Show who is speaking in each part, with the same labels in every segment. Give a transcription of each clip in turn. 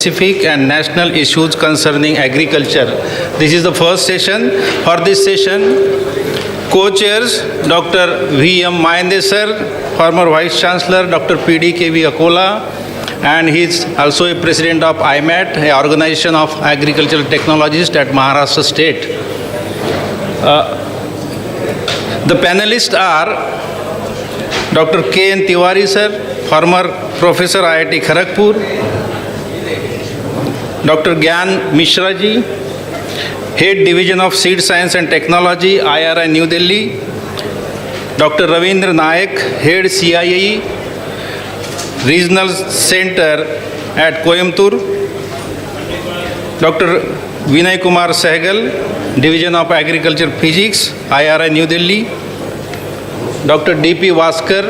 Speaker 1: specific and national issues concerning agriculture. This is the first session. For this session, co-chairs Dr. V.M. Mayande sir, former Vice Chancellor Dr. PDKV Akola, and he is also a president of IMAT, an organization of agricultural technologists at Maharashtra State. The panelists are Dr. K.N. Tiwari sir, former Professor IIT Kharagpur, Dr. Gyan Mishra ji, Head Division of Seed Science and Technology, IRI New Delhi, Dr. Ravindra Nayak, Head CIE, Regional Center at Coimbatore, Dr. Vinay Kumar Sehgal, Division of Agriculture Physics, IRI New Delhi, Dr. D.P. Vaskar,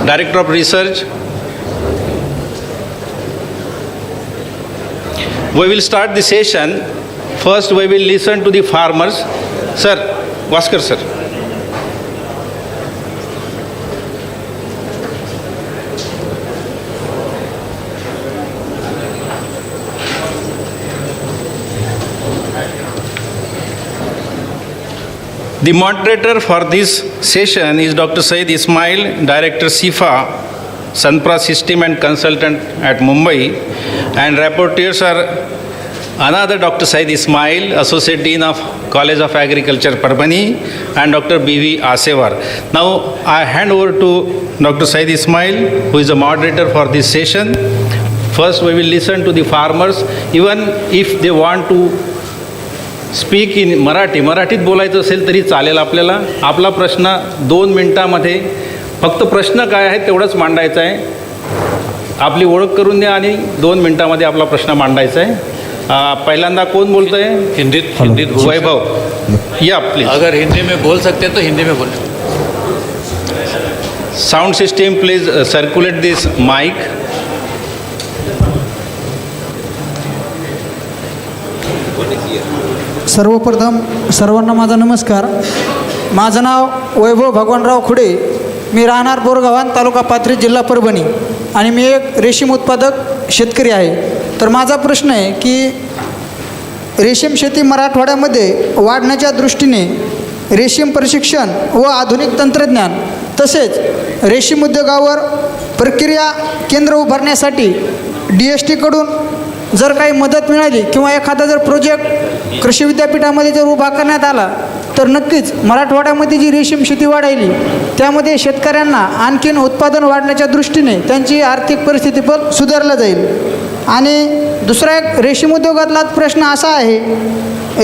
Speaker 1: Director of Research. We will start the session. First, we will listen to the farmers. Sir, Vaskar sir. The moderator for this session is Dr. Said Ismail, Director SIFA, Sanpra System and Consultant at Mumbai, and rapporteurs are another Dr. Said Ismail, Associate Dean of College of Agriculture, Parbhani, and Dr. B.V. Asewar. Now, I hand over to Dr. Said Ismail, who is the moderator for this session. First, we will listen to the farmers, even if they want to speak in मराठीत बोलायचं असेल तरी चालेल आपल्याला. आपला प्रश्न 2 मिनिटामध्ये फक्त प्रश्न काय आहे तेवढंच मांडायचं आहे. आपली ओळख करून द्या आणि 2 मिनिटामध्ये आपला प्रश्न मांडायचा आहे. पहिल्यांदा कोण बोलतंय?
Speaker 2: हिंदीत
Speaker 1: वैभव, या प्लीज.
Speaker 2: अगर हिंदी में बोल सकते तो हिंदी में बोलें.
Speaker 1: Sound system please circulate this mic.
Speaker 3: सर्वप्रथम सर्वांना माझा नमस्कार. माझं नाव वैभव भगवानराव खुडे. मी राहणार बोरगावान, तालुका पाथरी, जिल्हा परभणी, आणि मी एक रेशीम उत्पादक शेतकरी आहे. तर माझा प्रश्न आहे की रेशीम शेती मराठवाड्यामध्ये वाढण्याच्या दृष्टीने रेशीम प्रशिक्षण व आधुनिक तंत्रज्ञान तसेच रेशीम उद्योगावर प्रक्रिया केंद्र उभारण्यासाठी DSTकडून जर काही मदत मिळाली किंवा एखादा जर प्रोजेक्ट कृषी विद्यापीठामध्ये जर उभा करण्यात आला तर नक्कीच मराठवाड्यामध्ये जी रेशीम शेती वाढायली त्यामध्ये शेतकऱ्यांना आणखीन उत्पादन वाढण्याच्या दृष्टीने त्यांची आर्थिक परिस्थिती पण सुधारला जाईल. आणि दुसरा एक रेशीम उद्योगातलाच प्रश्न असा आहे,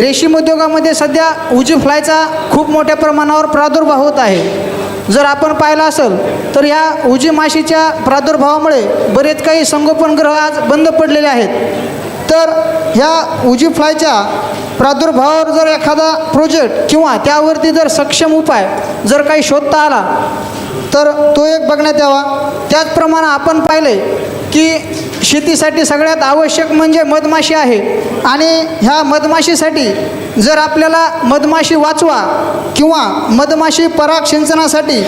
Speaker 3: रेशीम उद्योगामध्ये सध्या उजी फ्लायचा खूप मोठ्या प्रमाणावर प्रादुर्भाव होत आहे. जर आपण पाहिलं असेल तर ह्या उजी माशीच्या प्रादुर्भावामुळे बरेच काही संगोपनगृह आज बंद पडलेले आहेत. तर ह्या उजी फ्लायच्या प्रादुर्भावावर जर एखादा प्रोजेक्ट किंवा त्यावरती जर सक्षम उपाय जर काही शोधता आला तर तो एक बघण्यात यावा. त्याचप्रमाणे आपण पाहिले की शेतीसाठी सगळ्यात आवश्यक म्हणजे मधमाशी आहे, आणि ह्या मधमाशीसाठी जर आपल्याला मधमाशी वाचवा किंवा मधमाशी पराग सिंचनासाठी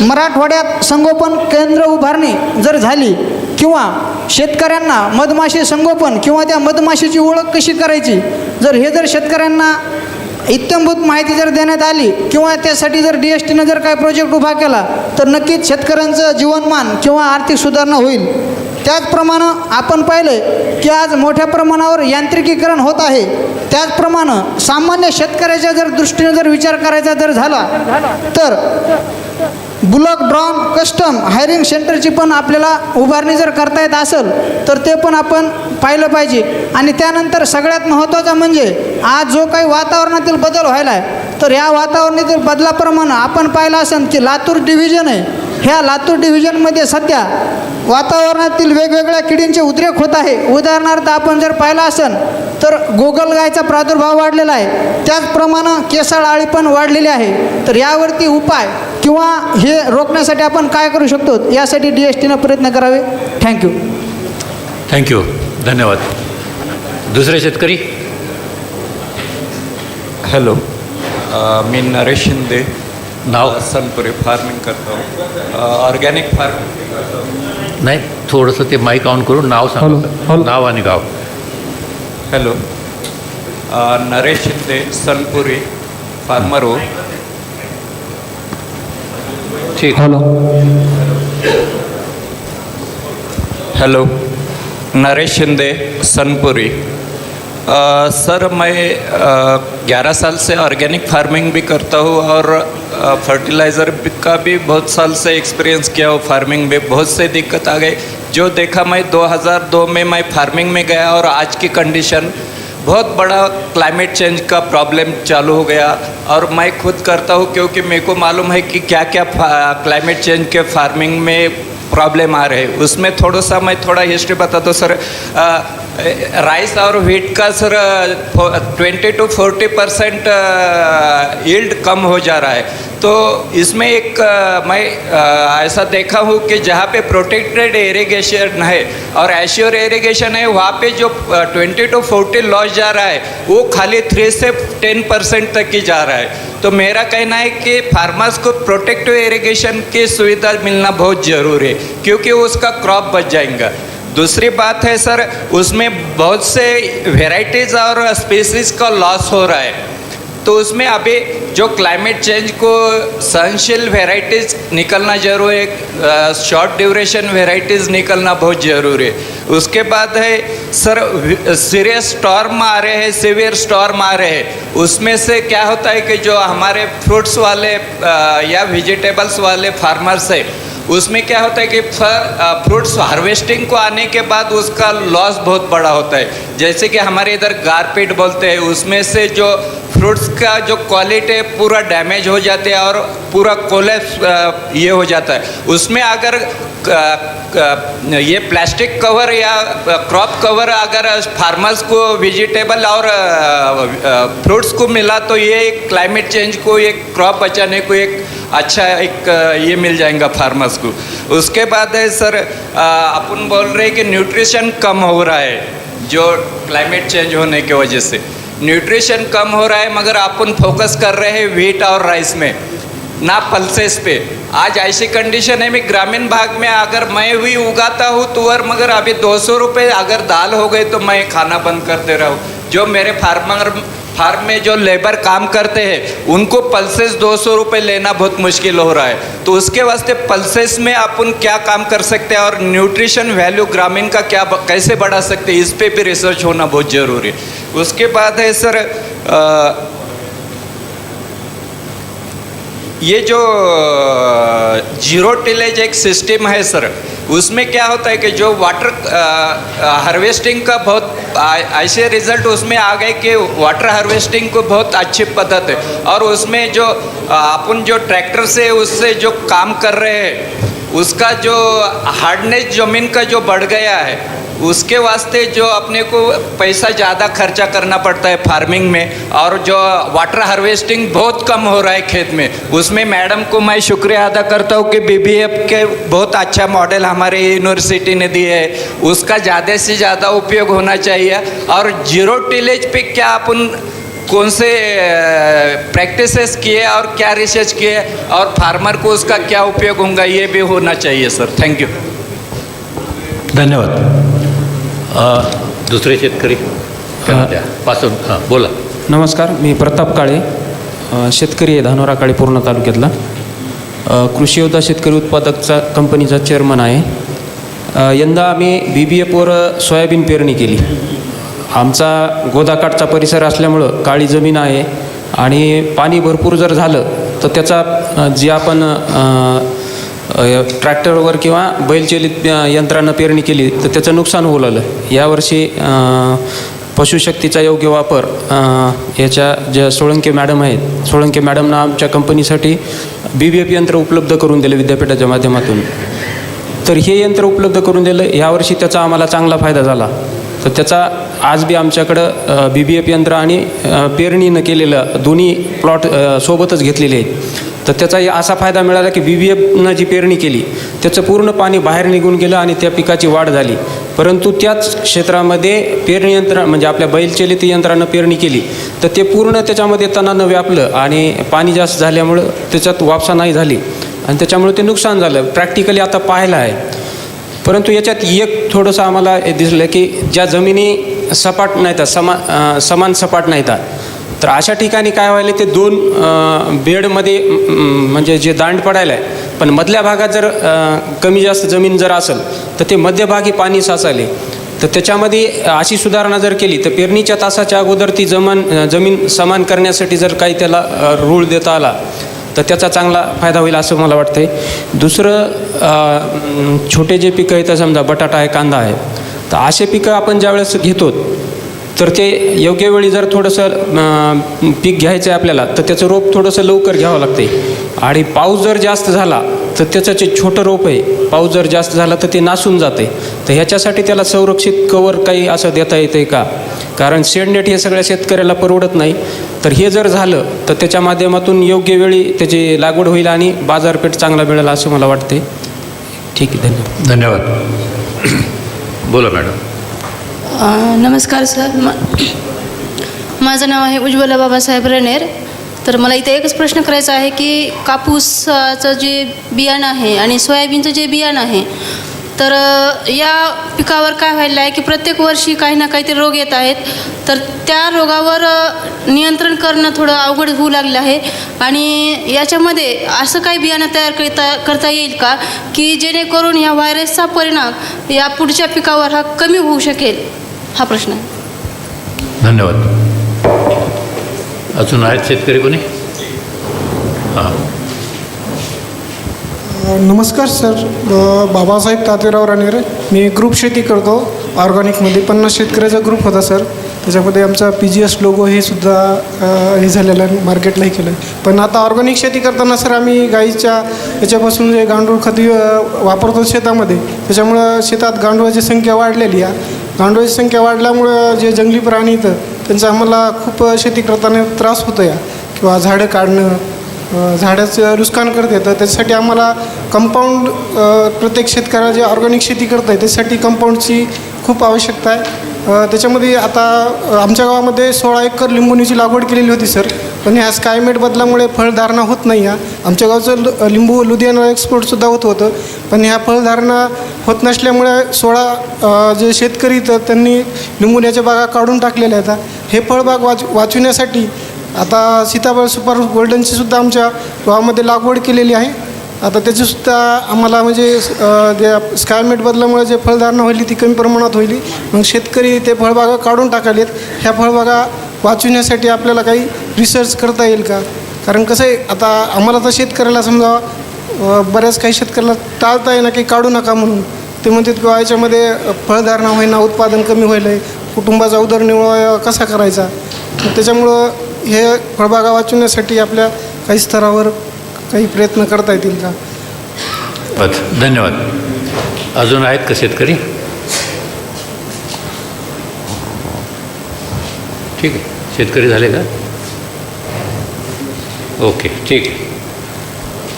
Speaker 3: मराठवाड्यात संगोपन केंद्र उभारणी जर झाली किंवा शेतकऱ्यांना मधमाशी संगोपन किंवा त्या मधमाशीची ओळख कशी करायची जर हे जर शेतकऱ्यांना इत्थंभूत माहिती जर देण्यात आली किंवा त्यासाठी जर DSTनं जर काही प्रोजेक्ट उभा केला तर नक्कीच शेतकऱ्यांचं जीवनमान किंवा आर्थिक सुधारणा होईल. त्याचप्रमाणे आपण पाहिले की आज मोठ्या प्रमाणावर यांत्रिकीकरण होत आहे. त्याचप्रमाणे सामान्य शेतकऱ्याच्या जर दृष्टीने जर विचार करायचा जर झाला तर बुलक ड्रॉन कस्टम हायरिंग सेंटरची पण आपल्याला उभारणी जर करता येत असेल तर ते पण आपण पाहिलं पाहिजे. आणि त्यानंतर सगळ्यात महत्त्वाचं म्हणजे आज जो काही वातावरणातील बदल व्हायला आहे तर ह्या वातावरणातील बदलाप्रमाणे आपण पाहिलं असेल की लातूर डिव्हिजन आहे, ह्या लातूर डिव्हिजनमध्ये सध्या वातावरणातील वेगवेगळ्या किडींचे उद्रेक होत आहे. उदाहरणार्थ आपण जर पाहिलं असेल तर गोगलगायचा प्रादुर्भाव वाढलेला आहे, त्याचप्रमाणे केसाळ आळी पण वाढलेली आहे. तर यावरती उपाय किंवा हे रोखण्यासाठी आपण काय करू शकतो यासाठी DSTनं प्रयत्न करावे.
Speaker 2: थँक्यू, धन्यवाद. दुसरे शेतकरी.
Speaker 4: हॅलो, मी नरेश शिंदे,
Speaker 2: नाव?
Speaker 4: सनपुरी फार्मिंग करतो, ऑर्गॅनिक फार्मिंग करतो.
Speaker 2: नाही, थोडंसं ते माईक ऑन करून नाव
Speaker 5: हॅलो,
Speaker 2: सांगा.
Speaker 5: हॅलो.
Speaker 2: नाव आणि गाव.
Speaker 4: हॅलो. नरेश शिंदे, सनपुरी, फार्मर हो.
Speaker 2: ठीक.
Speaker 5: Hello.
Speaker 4: Hello, Naresh Shinde, Sanpuri. Sir मैं 11 साल से ऑर्गेनिक फार्मिंग भी करता हूँ और फर्टिलाइज़र का भी बहुत साल से एक्सपीरियंस किया हूँ. फार्मिंग में बहुत से दिक्कत आ गई. जो देखा मैं 2002 में मैं फार्मिंग में गया और आज की कंडीशन बहुत बड़ा क्लाइमेट चेंज का प्रॉब्लम चालू हो गया. और मैं खुद करता हूँ क्योंकि मेरे को मालूम है कि क्या क्या क्लाइमेट चेंज के फार्मिंग में प्रॉब्लम आ रहे हैं. उसमें मैं थोड़ा हिस्ट्री बताता हूँ सर. राइस और व्हीट का सर 20 to 40% यील्ड कम हो जा रहा है. तो इसमें एक मैं ऐसा देखा हूँ कि जहाँ पे प्रोटेक्टेड इरिगेशन है और एश्योर इरिगेशन है, वहाँ पे जो 20 to 40 लॉस जा रहा है वो खाली 3 से 10% तक ही जा रहा है. तो मेरा कहना है कि फार्मर्स को प्रोटेक्टिव इरिगेशन की सुविधा मिलना बहुत ज़रूरी है क्योंकि उसका क्रॉप बच जाएगा. दूसरी बात है सर, उसमें बहुत से वेराइटीज़ और स्पीसीज़ का लॉस हो रहा है. तो उसमें अभी जो क्लाइमेट चेंज को सहनशील वेराइटीज़ निकलना जरूरी है, शॉर्ट ड्यूरेशन वेराइटीज़ निकलना बहुत ज़रूरी है. उसके बाद है सर सीरियस स्टॉर्म आ रहे हैं, सीवियर स्टॉर्म आ रहे हैं. उसमें से क्या होता है कि जो हमारे फ्रूट्स वाले या वेजिटेबल्स वाले फार्मर्स है, उसमें क्या होता है कि फ्रूट्स हार्वेस्टिंग को आने के बाद उसका लॉस बहुत बड़ा होता है. जैसे कि हमारे इधर गारपीट बोलते हैं, उसमें से जो फ्रूट्स का जो क्वालिटी है पूरा डैमेज हो जाते हैं और पूरा कोलैप्स ये हो जाता है. उसमें अगर ये प्लास्टिक कवर या क्रॉप कवर अगर फार्मर्स को वेजिटेबल और फ्रूट्स को मिला तो ये एक क्लाइमेट चेंज को एक क्रॉप बचाने को एक अच्छा एक ये मिल जाएगा फार्मर्स को. उसके बाद है सर अपन बोल रहे हैं कि न्यूट्रिशन कम हो रहा है जो क्लाइमेट चेंज होने की वजह से. न्यूट्रिशन कम हो रहा है मगर अपन फोकस कर रहे हैं व्हीट और राइस में, ना पल्सेस पे. आज ऐसी कंडीशन है, मैं ग्रामीण भाग में अगर मैं भी उगाता हूँ तुअर, मगर अभी 200 रुपये अगर दाल हो गई तो मैं खाना बंद कर दे रहा हूँ. जो मेरे फार्म में जो लेबर काम करते हैं उनको पल्सेस 200 रुपये लेना बहुत मुश्किल हो रहा है. तो उसके वास्ते पल्सेस में अपन क्या काम कर सकते हैं और न्यूट्रिशन वैल्यू ग्रामीण का क्या कैसे बढ़ा सकते हैं, इस पे भी रिसर्च होना बहुत ज़रूरी है. उसके बाद है सर ये जो जीरो टिलेज एक सिस्टम है सर, उसमें क्या होता है कि जो वाटर हार्वेस्टिंग का बहुत ऐसे रिजल्ट उसमें आ गए कि वाटर हार्वेस्टिंग को बहुत अच्छी पद्धत है. और उसमें जो अपन जो ट्रैक्टर से उससे जो काम कर रहे हैं उसका जो हार्डनेस ज़मीन का जो बढ़ गया है, उसके वास्ते जो अपने को पैसा ज़्यादा खर्चा करना पड़ता है फार्मिंग में. और जो वाटर हार्वेस्टिंग बहुत कम हो रहा है खेत में, उसमें मैडम को मैं शुक्रिया अदा करता हूँ कि BBF के बहुत अच्छा मॉडल हमारे यूनिवर्सिटी ने दिए है, उसका ज़्यादा से ज़्यादा उपयोग होना चाहिए. और जीरो टिलेज पे क्या अपन कौन से प्रैक्टिसेस किए और क्या रिसर्च किए और फार्मर को उसका क्या उपयोग होगा ये भी होना चाहिए सर. Thank you.
Speaker 2: धन्यवाद. दुसरे शेतकरी पासून बोला.
Speaker 5: नमस्कार, मी प्रताप काळे, शेतकरी आहे, धानोरा काळे पूर्णा तालुक्यातला. कृषी योद्धा शेतकरी उत्पादकचा कंपनीचा चेअरमन आहे. यंदा आम्ही BBFवर सोयाबीन पेरणी केली. आमचा गोदाकाठचा परिसर असल्यामुळं काळी जमीन आहे आणि पाणी भरपूर जर झालं तर त्याचा जे आपण ट्रॅक्टरवर किंवा बैलचलित यंत्रानं पेरणी केली तर त्याचं नुकसान होऊ लागलं. यावर्षी पशुशक्तीचा योग्य वापर याच्या ज्या सोळंके मॅडम आहेत, सोळंके मॅडमनं आमच्या कंपनीसाठी BBF यंत्र उपलब्ध करून दिलं विद्यापीठाच्या माध्यमातून. तर हे यंत्र उपलब्ध करून दिलं, यावर्षी त्याचा आम्हाला चांगला फायदा झाला. तर त्याचा आज बी आमच्याकडं BBF यंत्र आणि पेरणीनं केलेलं दोन्ही प्लॉट सोबतच घेतलेले आहेत. तर त्याचा असा फायदा मिळाला की BBFनं जी पेरणी केली त्याचं पूर्ण पाणी बाहेर निघून गेलं आणि त्या पिकाची वाढ झाली. परंतु त्याच क्षेत्रामध्ये पेरणी यंत्र म्हणजे आपल्या बैलचलित यंत्रानं पेरणी केली तर ते पूर्ण त्याच्यामध्ये तणानं व्यापलं आणि पाणी जास्त झाल्यामुळं त्याच्यात वापसा नाही झाली आणि त्याच्यामुळे ते नुकसान झालं. प्रॅक्टिकली आता पाहायला आहे. परंतु याच्यात एक थोडंसं आम्हाला हे दिसलं की ज्या जमिनी सपाट नाहीत, समान सपाट नाहीत, तर अशा ठिकाणी काय व्हायला ते दोन बेडमध्ये म्हणजे जे दांड पडायला आहे, पण मधल्या भागात जर कमी जास्त जमीन जर असेल तर ते मध्यभागी पाणी साचाले, तर त्याच्यामध्ये अशी सुधारणा जर केली तर पेरणीच्या तासाच्या अगोदर ती जमीन समान करण्यासाठी जर काही त्याला रूळ देता आला तर त्याचा चांगला फायदा होईल असं मला वाटतं आहे. दुसरं छोटे जे पिकं आहेत, समजा बटाटा आहे, कांदा आहे, तर असे पिकं आपण ज्यावेळेस घेतो तर ते योग्य वेळी जर थोडंसं पीक घ्यायचं आहे आपल्याला तर त्याचं रोप थोडंसं लवकर घ्यावं लागते. आणि पाऊस जर जास्त झाला तर त्याचं जे छोटं रोप आहे, पाऊस जर जास्त झाला तर ते नासून जाते. तर ह्याच्यासाठी त्याला संरक्षित कवर काही असं देता येतं का? कारण शेडनेट हे सगळ्या शेतकऱ्याला परवडत नाही. तर हे जर झालं तर त्याच्या माध्यमातून योग्य वेळी त्याची लागवड होईल आणि बाजारपेठ चांगला मिळेल असं मला वाटते. ठीक आहे, धन्यवाद.
Speaker 2: धन्यवाद. बोला मॅडम.
Speaker 6: नमस्कार सर, माझं नाव आहे उज्ज्वला बाबासाहेब रणेर. तर मला इथे एकच प्रश्न करायचा आहे की कापूसचं जे बियाणं आहे आणि सोयाबीनचं जे बियाणं आहे, तर या पिकावर काय व्हायला आहे की प्रत्येक वर्षी काही ना काहीतरी रोग येत आहेत. तर त्या रोगावर नियंत्रण करणं थोडं अवघड होऊ लागलं आहे. आणि याच्यामध्ये असं काही बियाणं तयार करता येईल का की जेणेकरून ह्या व्हायरसचा परिणाम या पुढच्या पिकावर हा कमी होऊ शकेल, हा प्रश्न आहे.
Speaker 2: धन्यवाद. अजून आहेत शेतकरी कोणी? हां.
Speaker 7: नमस्कार सर, बाबासाहेब तातेराव राणेर. मी ग्रुप शेती करतो ऑर्गॅनिकमध्ये. 50 शेतकऱ्याचा ग्रुप होता सर. त्याच्यामध्ये आमचा PGS लोगो हे सुद्धा हे झालेलं आहे, मार्केटलाही केलं आहे. पण आता ऑर्गॅनिक शेती करताना सर आम्ही गाईच्या याच्यापासून जे गांडूळ खत वापरतो शेतामध्ये, त्याच्यामुळं शेतात गांडूळाची संख्या वाढलेली आहे. गांडूळाची संख्या वाढल्यामुळं जे जंगली प्राणी येतं त्यांचा आम्हाला खूप शेती करताना त्रास होतो या, किंवा झाडं काढणं, झाडाचं नुकसान करत येतं. त्याच्यासाठी आम्हाला कंपाऊंड, प्रत्येक शेतकऱ्याला जे ऑर्गॅनिक शेती करत आहे त्याच्यासाठी कंपाऊंडची खूप आवश्यकता आहे. त्याच्यामध्ये आता आमच्या गावामध्ये 16 एकर लिंबुनीची लागवड केलेली होती सर. पण ह्या स्कायमेट बदलामुळे फळधारणा होत नाही आहे. आमच्या गावचं लिंबू लुधियाना एक्सपोर्टसुद्धा होतं. पण ह्या फळधारणा होत नसल्यामुळे 16 जे शेतकरी तर त्यांनी लिंबुण्याच्या बागा काढून टाकलेल्या आहेत. हे फळबाग वाचविण्यासाठी आता सीताफळ सुपर गोल्डनची सुद्धा आमच्या गावामध्ये लागवड केलेली आहे. आता त्याचीसुद्धा आम्हाला म्हणजे जे स्कायमेट बदलामुळे जे फळधारणा होईल ती कमी प्रमाणात होईल. मग शेतकरी ते फळबागा काढून टाकालेत. ह्या फळबागा वाचविण्यासाठी आपल्याला काही रिसर्च करता येईल का? कारण कसं आहे, आता आम्हाला तर शेतकऱ्याला समजा बऱ्याच काही शेतकऱ्याला टाळता येईना की काढू नका म्हणून. ते म्हणतात किंवा याच्यामध्ये फळधारणा होईना, उत्पादन कमी होईल आहे, कुटुंबाचा उदरनिर्वाह कसा करायचा. त्याच्यामुळं हे फळबागा वाचवण्यासाठी आपल्या काही स्तरावर काही प्रयत्न करता येतील का?
Speaker 2: धन्यवाद. अजून आहेत का शेतकरी? ठीक आहे, शेतकरी झाले का? ओके, ठीक आहे.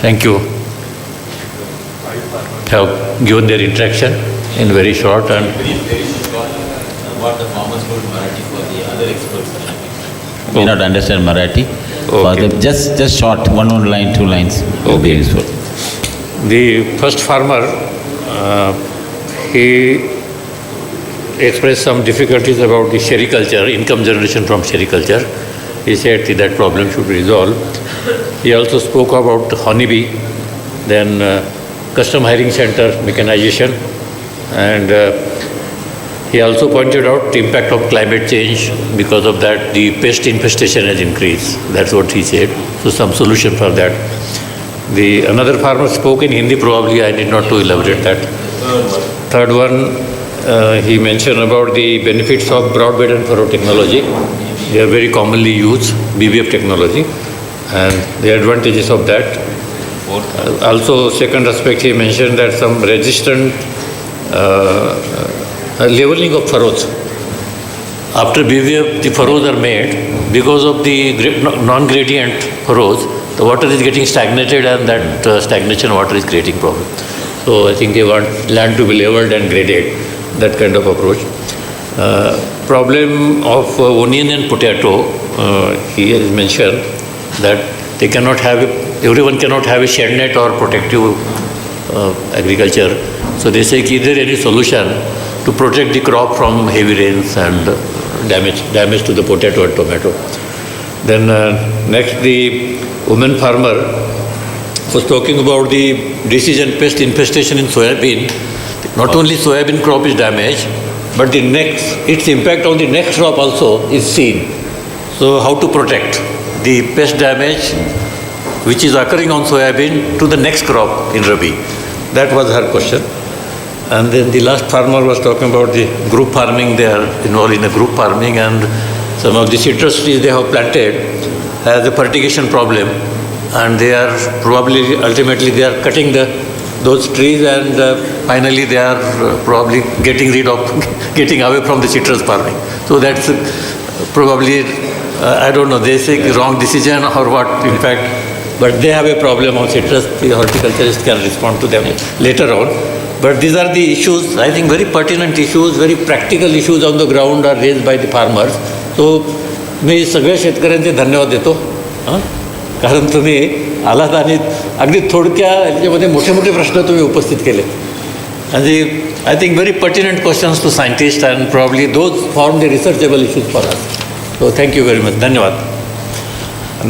Speaker 2: Thank you. Have given their interaction in very short and
Speaker 8: what the farmers told Marathi for the other experts.
Speaker 9: May not understand Marathi. For
Speaker 2: Okay.
Speaker 9: them, just short, one line, 2 lines will be useful.
Speaker 2: The first farmer, he expressed some difficulties about the sericulture, income generation from sericulture. He said that problem should be resolved. He also spoke about honeybee, then custom hiring center mechanization, and he also pointed out the impact of climate change. Because of that, the pest infestation has increased. That's what he said. So some solution for that. The another farmer spoke in Hindi. Probably I need not to elaborate that. Third one, he mentioned about the benefits of broadband and furrow technology. They are very commonly used, BBF technology, and the advantages of that. Also, second aspect, he mentioned that some resistant leveling of furrows. After BVF, the furrows are made. Because of the non-gradient furrows, the water is getting stagnated, and that stagnation water is creating problem. So I think they want land to be leveled and graded, that kind of approach. Problem of onion and potato, he has mentioned that they cannot have, everyone cannot have a shed net or protective agriculture. So they say, is there any solution to protect the crop from heavy rains and damage to the potato and tomato? Then next, the woman farmer was talking about the disease and pest infestation in soybean. Not only soybean crop is damaged, but its impact on the next crop also is seen. So how to protect the pest damage which is occurring on soybean to the next crop in Rabi? That was her question. And then the last farmer was talking about the group farming. They are involved in a group farming, and some of the citrus trees they have planted has a fertigation problem, and they are probably ultimately they are cutting those trees, and finally they are probably getting away from the citrus farming. So that's probably I don't know, they say wrong decision or what, in fact, but they have a problem on citrus. The horticulturist can respond to them later on. But these are the issues, I think very pertinent issues, very practical issues on the ground are raised by the farmers. So मी सगळ्या शेतकऱ्यांचे धन्यवाद देतो, कारण तुम्ही आलात आणि अगदी थोडक्या याच्यामध्ये मोठे मोठे प्रश्न तुम्ही उपस्थित केले. आणि I think very pertinent questions to scientist and probably those form the researchable issues for us. So thank you very much. धन्यवाद.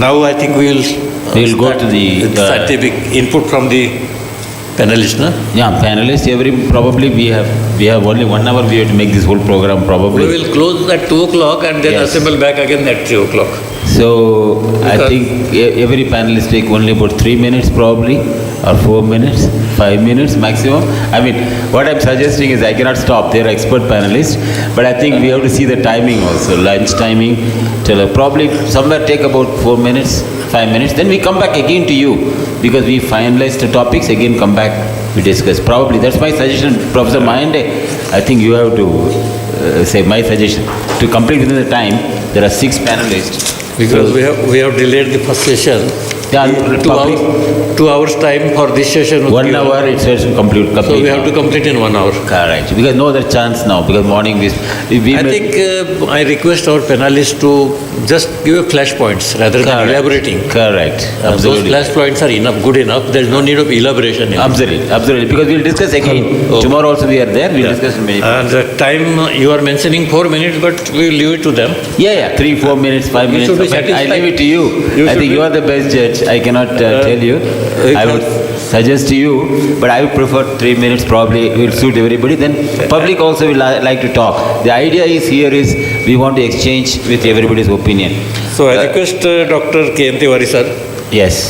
Speaker 2: Now I think we will
Speaker 9: go to the
Speaker 2: scientific input from the panelists, no?
Speaker 9: Yeah, panelists. Probably we have only 1 hour. We have to make this whole program probably.
Speaker 2: We will close at 2 o'clock and then assemble back again at 3 o'clock.
Speaker 9: So I think every panelist take only about 3 minutes probably, or 4 minutes, 5 minutes maximum. I mean, what I'm suggesting is I cannot stop. They're expert panelists, but I think we have to see the timing also, lunch timing. Till probably somewhere take about 4 minutes, 5 minutes. Then we come back again to you because we finalize the topics. Again, come back, we discuss. Probably that's my suggestion, Professor Mahende. I think you have to say my suggestion to complete within the time. There are 6 panelists.
Speaker 2: Because we have delayed the first session.
Speaker 9: Yeah,
Speaker 2: 2 hours time for this session.
Speaker 9: 1 hour it says to complete.
Speaker 2: So we have to complete in 1 hour.
Speaker 9: Correct. Because no other chance now. Because morning we
Speaker 2: I think I request our panelists to just give a flash points rather than elaborating.
Speaker 9: Correct.
Speaker 2: Those flash points are enough, good enough. There is no need of elaboration.
Speaker 9: Absolutely. Because we will discuss again. Tomorrow also we are there. We will discuss many.
Speaker 2: And the time you are mentioning 4 minutes, but we will leave it to them.
Speaker 9: Yeah. 3, 4 minutes, 5 minutes. I leave it to you. I think you are the best judge. I cannot tell you. I would suggest to you, but I would prefer 3 minutes probably will suit everybody. Then public also will like to talk. The idea is here is we want to exchange with everybody's opinion.
Speaker 2: So I request Dr. K. Tiwari sir.
Speaker 9: Yes.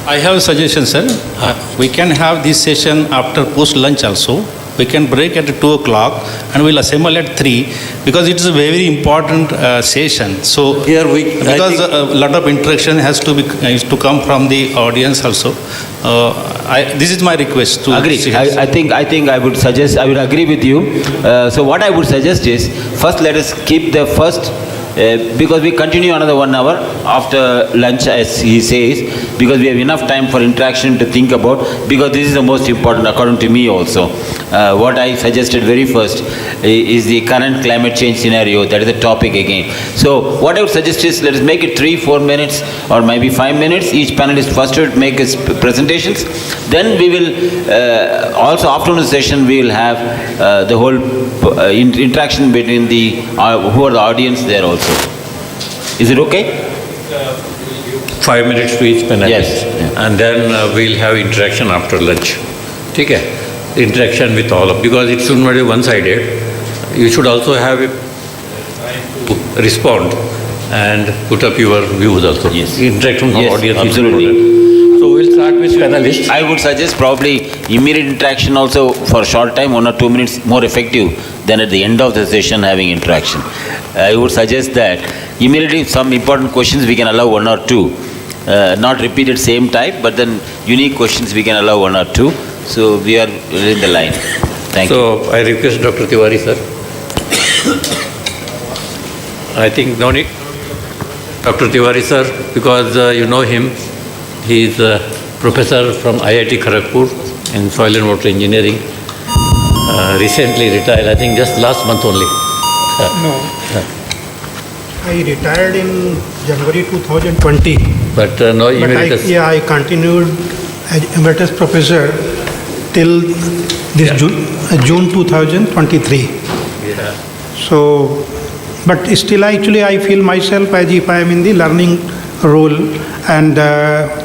Speaker 1: I have a suggestion, sir. We can have this session after post-lunch also. We can break at 2 o'clock and we'll assemble at 3 because it is a very important session. So
Speaker 2: here
Speaker 1: because a lot of interaction has to come from the audience also. This is my request to
Speaker 9: agree. I think I would suggest, I will agree with you. So what I would suggest is first let us keep the first because we continue another 1 hour after lunch, as he says, because we have enough time for interaction to think about, because this is the most important according to me also. What I suggested very first is the current climate change scenario. That is the topic again. So what I would suggest is let us make it 3-4 minutes or maybe 5 minutes. Each panelist first will make his presentations. Then we will also afternoon session we will have the whole interaction between the who are the audience there also. Is it okay?
Speaker 2: 5 minutes to each panelist.
Speaker 9: Yes.
Speaker 2: And then we'll have interaction after lunch. Okay? Interaction with all of, because it should not be one-sided. You should also have a time to respond and put up your views also.
Speaker 9: Yes.
Speaker 2: Interaction from audience.
Speaker 9: Absolutely.
Speaker 2: So we'll start with panelists.
Speaker 9: I would suggest probably immediate interaction also for a short time, 1 or 2 minutes, more effective than at the end of the session having interaction. I would suggest that immediately some important questions we can allow 1 or 2. Not repeated same type, but then unique questions we can allow 1 or 2. So we are in the line. Thank you.
Speaker 2: So I request Dr. Tiwari sir. I think no need. Dr. Tiwari sir, because you know him, he is a professor from IIT Kharagpur in soil and water engineering. Recently retired, I think just last month only.
Speaker 10: No. I retired in January 2020.
Speaker 2: But no emeritus.
Speaker 10: I continued as emeritus professor till this June 2023.
Speaker 2: Yeah.
Speaker 10: So, but still actually I feel myself as if I am in the learning role, and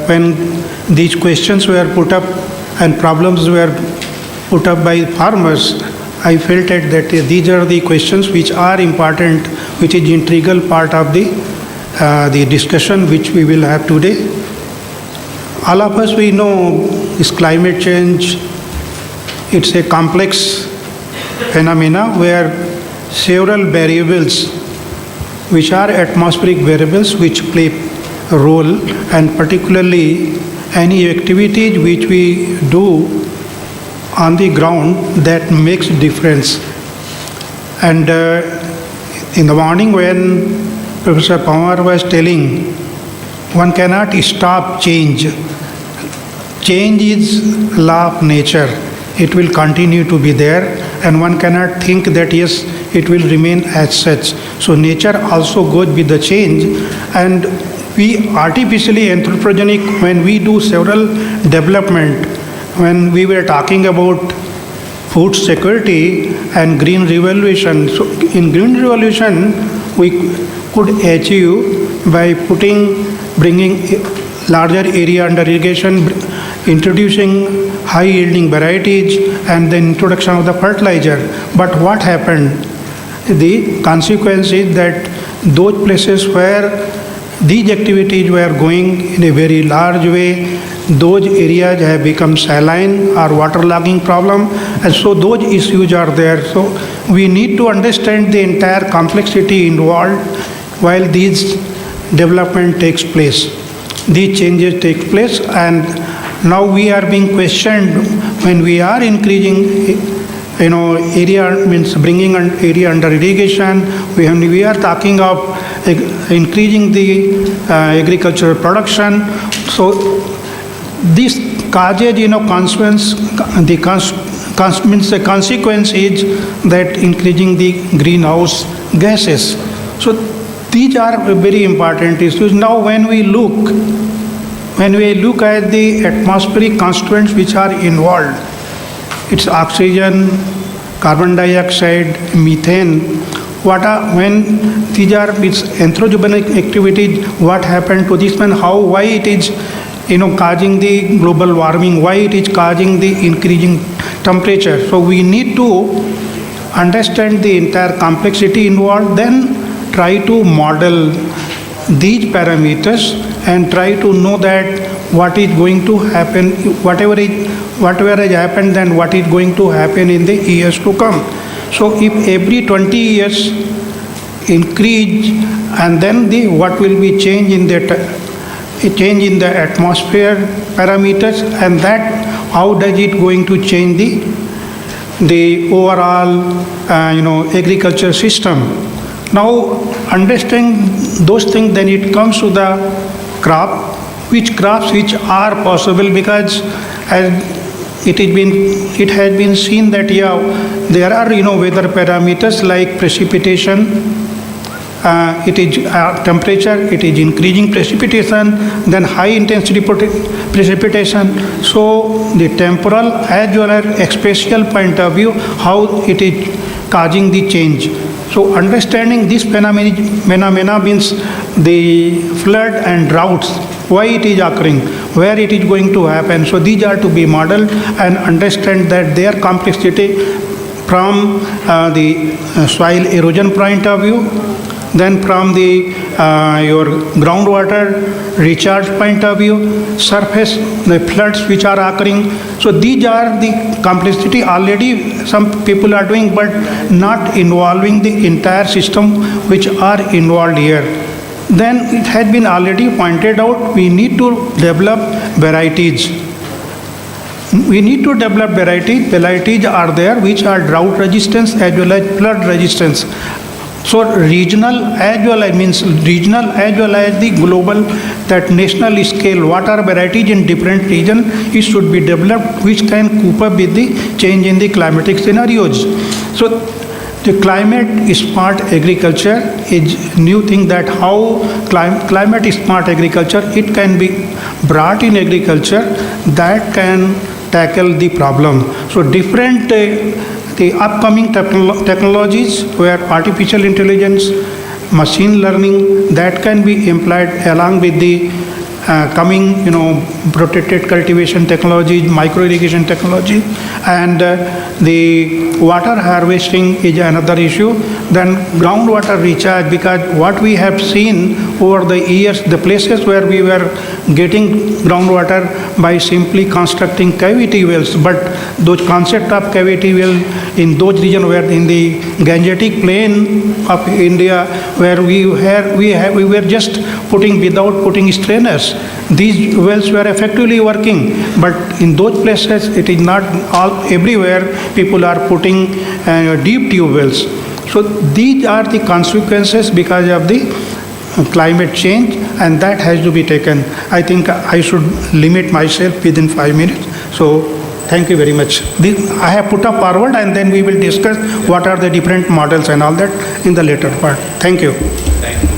Speaker 10: when these questions were put up and problems were put up by farmers, I felt that these are the questions which are important, which is integral part of the discussion which we will have today. All of us, we know this climate change, it's a complex phenomena where several variables, which are atmospheric variables, which play a role, and particularly any activities which we do on the ground that makes difference. And in the morning when Professor Pamar was telling, one cannot stop change. Change is law of nature. It will continue to be there, and one cannot think that yes, it will remain as such. So nature also goes with the change, and we artificially anthropogenic when we do several development. When we were talking about food security and green revolution, so in green revolution we could achieve by bringing larger area under irrigation, introducing high yielding varieties, and the introduction of the fertilizer. But what happened? The consequence is that those places where these activities were going in a very large way, those areas have become saline or waterlogging problem, and so those issues are there. So we need to understand the entire complexity involved while these development takes place, these changes take place. And now we are being questioned when we are increasing area, means bringing an area under irrigation, when we are talking of increasing the agricultural production. So this causes, the consequence is that increasing the greenhouse gases. So these are very important issues. Now when we look at the atmospheric constituents which are involved, it's oxygen, carbon dioxide, methane. When these are anthropogenic activities, what happened to this one? Why it is causing the global warming? Why it is causing the increasing temperature? So we need to understand the entire complexity involved, then try to model these parameters and try to know that what is going to happen, whatever has happened, then what is going to happen in the years to come. So if every 20 years increase, and then what will be change in the atmosphere parameters, and that how does it going to change the overall agriculture system. Now understand those things, then it comes to the crop, which crops which are possible, because as it has been seen that there are weather parameters like precipitation, it is temperature, it is increasing precipitation, then high intensity precipitation. So the temporal as well as spatial point of view, how it is causing the change. So understanding this phenomena means the flood and droughts, why it is occurring, where it is going to happen. So these are to be modeled and understand that their complexity from the soil erosion point of view, then from the your groundwater recharge point of view, surface, the floods which are occurring. So these are the complexity already some people are doing, but not involving the entire system which are involved here. Then it had been already pointed out, we need to develop varieties. We need to develop varieties. Varieties are there which are drought resistance as well as flood resistance. So regional as well as the global, that national scale, what are varieties in different region, it should be developed which can cope up with the change in the climatic scenarios. So the climate smart agriculture is new thing, that how climate smart agriculture, it can be brought in agriculture that can tackle the problem. So different the upcoming technologies where artificial intelligence, machine learning, that can be employed along with the coming, protected cultivation technology, micro irrigation technology, and the water harvesting is another issue. Then groundwater recharge, because what we have seen over the years, the places where we were getting groundwater by simply constructing cavity wells, but those concept of cavity well in those regions where in the Gangetic plain of India, where we were just putting without putting strainers. These wells were effectively working, but in those places it is not everywhere people are putting deep tube wells. So these are the consequences because of the climate change, and that has to be taken. I think I should limit myself within 5 minutes. So thank you very much. I have put up forward, and then we will discuss what are the different models and all that in the later part. Thank you.
Speaker 2: Thank you.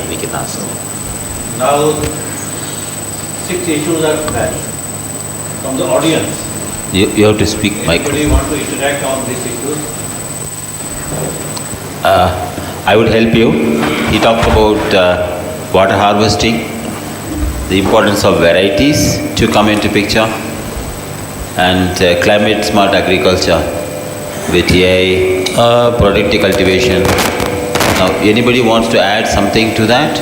Speaker 9: We can ask.
Speaker 2: Now, 6 issues are flashed from the audience.
Speaker 9: You have to speak, Mike.
Speaker 2: Anybody want to interact on these issues?
Speaker 9: I would help you. He talked about water harvesting, the importance of varieties to come into picture, and climate smart agriculture with AI, productive cultivation. Now, anybody wants to add something to that?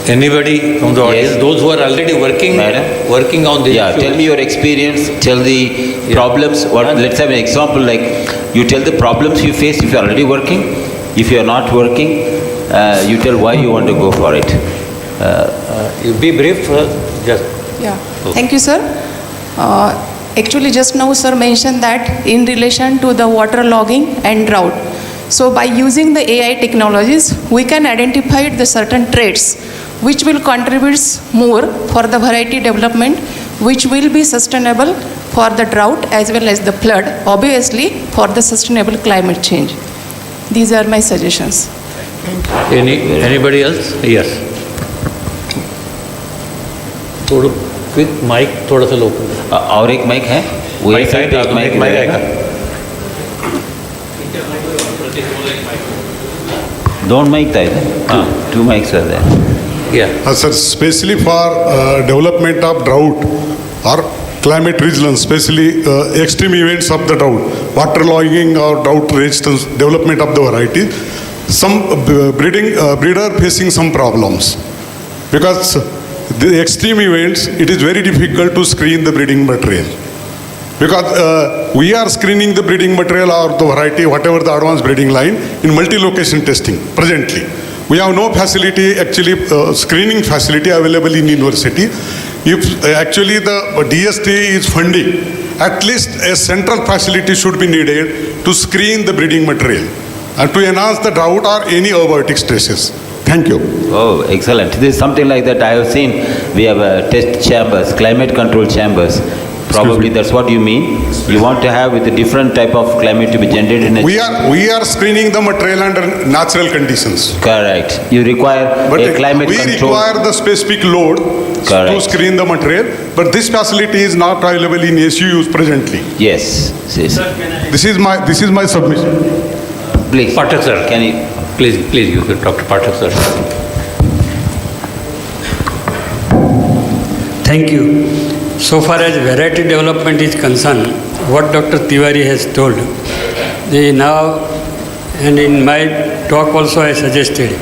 Speaker 2: Anybody from the audience,
Speaker 9: Yes.
Speaker 2: those who are already working on these issues?
Speaker 9: Tell me your experience, tell the problems. Let's have an example, like you tell the problems you face if you are already working. If you are not working, you tell why you want to go for it.
Speaker 2: You be brief, just.
Speaker 11: Yeah, thank you, sir. Actually, just now, sir mentioned that in relation to the water logging and drought. So by using the AI technologies, we can identify the certain traits which will contribute more for the variety development, which will be sustainable for the drought as well as the flood, obviously for the sustainable climate change. These are my suggestions.
Speaker 2: Anybody else? Yes. थोड़ा quick mic थोड़ा सा लो
Speaker 9: और एक mic है वो
Speaker 2: mic है mic आएगा
Speaker 9: Don't mic that. Two mics are there.
Speaker 2: Yeah.
Speaker 12: Sir, especially for development of drought or climate resilience, especially extreme events of the drought, waterlogging or drought resistance, development of the variety, some breeder facing some problems. Because the extreme events, it is very difficult to screen the breeding material. Because we are screening the breeding material or the variety, whatever the advanced breeding line, in multi-location testing presently. We have no facility, actually screening facility available in university. If actually the DST is funding, at least a central facility should be needed to screen the breeding material and to enhance the drought or any abiotic stresses. Thank you.
Speaker 9: Oh, excellent. This is something like that I have seen. We have test chambers, climate control chambers. Probably that's what you mean. You want to have with a different type of climate to be generated in a...
Speaker 12: We are screening the material under natural conditions.
Speaker 9: Correct. You require a climate
Speaker 12: we
Speaker 9: control.
Speaker 12: We require the specific load to screen the material, but this facility is not available in SUUs presently.
Speaker 9: Yes.
Speaker 12: This is my submission.
Speaker 9: Please.
Speaker 2: Pathak sir.
Speaker 9: Can you...
Speaker 2: Please, you can talk to Pathak sir.
Speaker 13: Thank you. So far as variety development is concerned, what Dr. Tiwari has told, now, and in my talk also I suggested,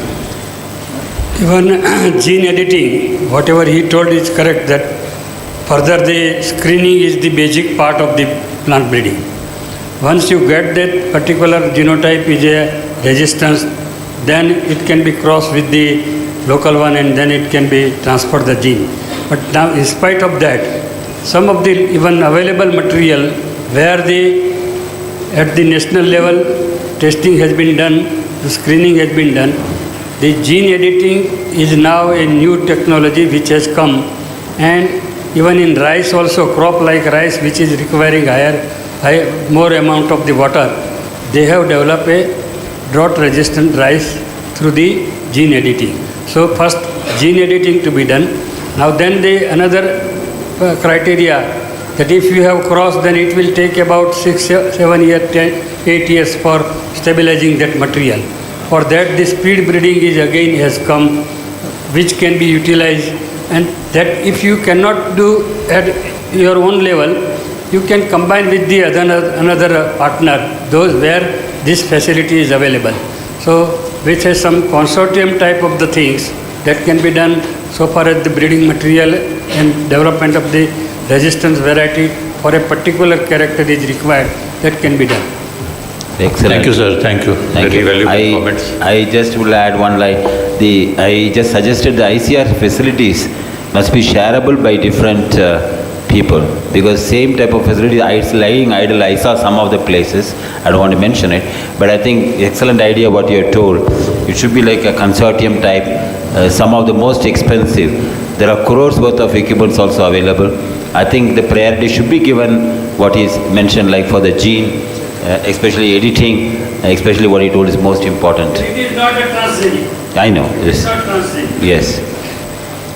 Speaker 13: even gene editing, whatever he told is correct, that further the screening is the basic part of the plant breeding. Once you get that particular genotype is a resistance, then it can be crossed with the local one and then it can be transferred the gene. But now in spite of that, some of the even available material where at the national level testing has been done, the screening has been done, the gene editing is now a new technology which has come, and even in rice also, crop like rice which is requiring more amount of the water, they have developed a drought resistant rice through the gene editing. So first gene editing to be done. Now then the another criteria that if you have crossed, then it will take about 6, 7 years, 8 years for stabilizing that material. For that the speed breeding is again has come, which can be utilized, and that if you cannot do at your own level, you can combine with the another partner, those where this facility is available. So with some consortium type of the things that can be done so far as the breeding material and development of the resistance variety for a particular character is required, that can be done.
Speaker 9: Excellent.
Speaker 2: Thank you, sir. Thank you.
Speaker 9: Thank
Speaker 2: Very
Speaker 9: you.
Speaker 2: valuable comments.
Speaker 9: I just will add one line. I just suggested the ICR facilities must be shareable by different people, because same type of facility it's lying idle. I saw some of the places. I don't want to mention it, but I think excellent idea what you told. It should be like a consortium type. Some of the most expensive. There are crores worth of equipments also available. I think the priority should be given what is mentioned, like for the gene, especially editing, especially what he told is most important.
Speaker 13: It is not a transgenic.
Speaker 9: I know.
Speaker 13: It is not transgenic.
Speaker 9: Yes.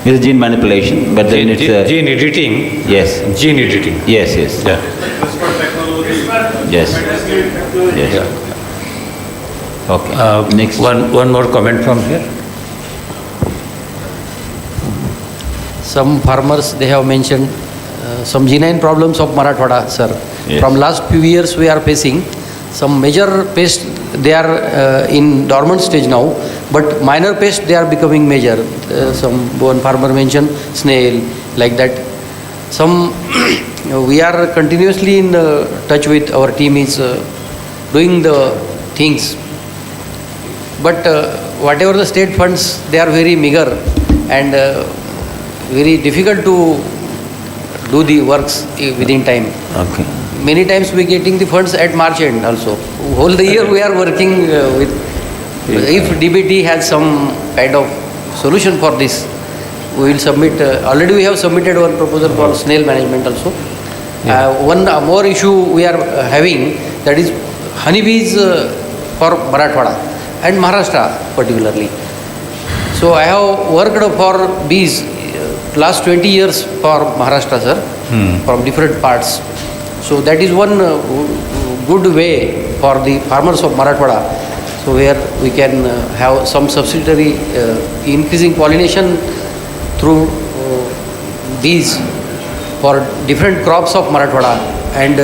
Speaker 9: It is gene manipulation, but then it's
Speaker 2: Gene editing.
Speaker 9: yes.
Speaker 2: Gene editing.
Speaker 9: Yes, yes.
Speaker 2: Yeah.
Speaker 9: Yes. Yes. Okay. Next.
Speaker 2: One more comment from here.
Speaker 14: Some farmers, they have mentioned some genuine problems of Marathwada, sir.
Speaker 9: Yes.
Speaker 14: From last few years we are facing some major pests, they are in dormant stage now, but minor pests, they are becoming major. One farmer mentioned snail, like that. Some, we are continuously in touch with, our team is doing the things. But whatever the state funds, they are very meager and very difficult to do the works within time.
Speaker 9: Okay.
Speaker 14: Many times we getting the funds at March end also. Whole the year we are working with. If DBT has some kind of solution for this, we will submit. Already we have submitted one proposal for snail management also. One more issue we are having, that is honeybees for Marathwada and Maharashtra particularly. So I have worked for bees last 20 years for Maharashtra, sir, from different parts. So that is one good way for the farmers of Marathwada. So where we can have some subsidiary increasing pollination through bees for different crops of Marathwada and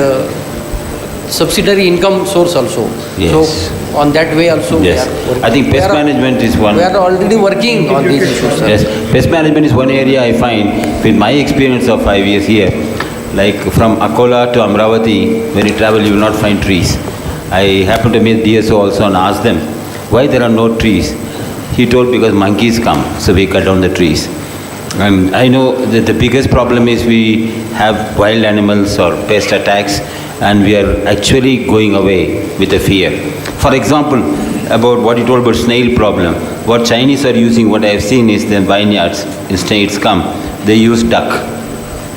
Speaker 14: subsidiary income source also.
Speaker 9: Yes.
Speaker 14: So on that way also
Speaker 9: Yes.
Speaker 14: we are working.
Speaker 9: I think pest management is one.
Speaker 14: We are already working on these issues, sir.
Speaker 9: Yes, pest management is one area I find, with my experience of 5 years here, like from Akola to Amravati, when you travel you will not find trees. I happened to meet DSO also and asked them, why there are no trees? He told, because monkeys come, so we cut down the trees. And I know that the biggest problem is we have wild animals or pest attacks, and we are actually going away with the fear. For example, about what you told about snail problem, what Chinese are using, what I have seen is the vineyards, in states come, they use duck.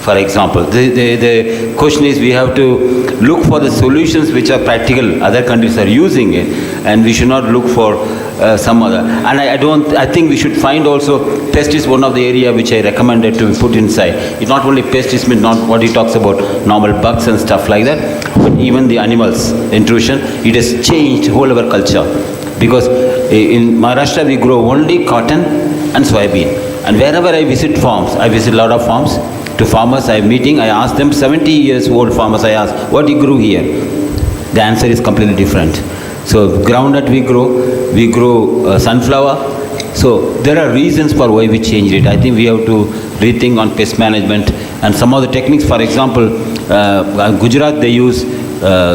Speaker 9: For example, the question is, we have to look for the solutions which are practical. Other countries are using it, and we should not look for some other. And I think we should find also, pest is one of the area which I recommended to put inside. It's not only pest, it's not what he talks about, normal bugs and stuff like that, but even the animals intrusion. It has changed whole our culture, because in Maharashtra we grow only cotton and soybean. And wherever I visit farms, I visit a lot of farms. To farmers I am meeting, I ask them, 70 years old farmers, I ask, what do you grew here? The answer is completely different. So groundnut we grow sunflower. So there are reasons for why we changed it. I think we have to rethink on pest management and some of the techniques. For example, Gujarat, they use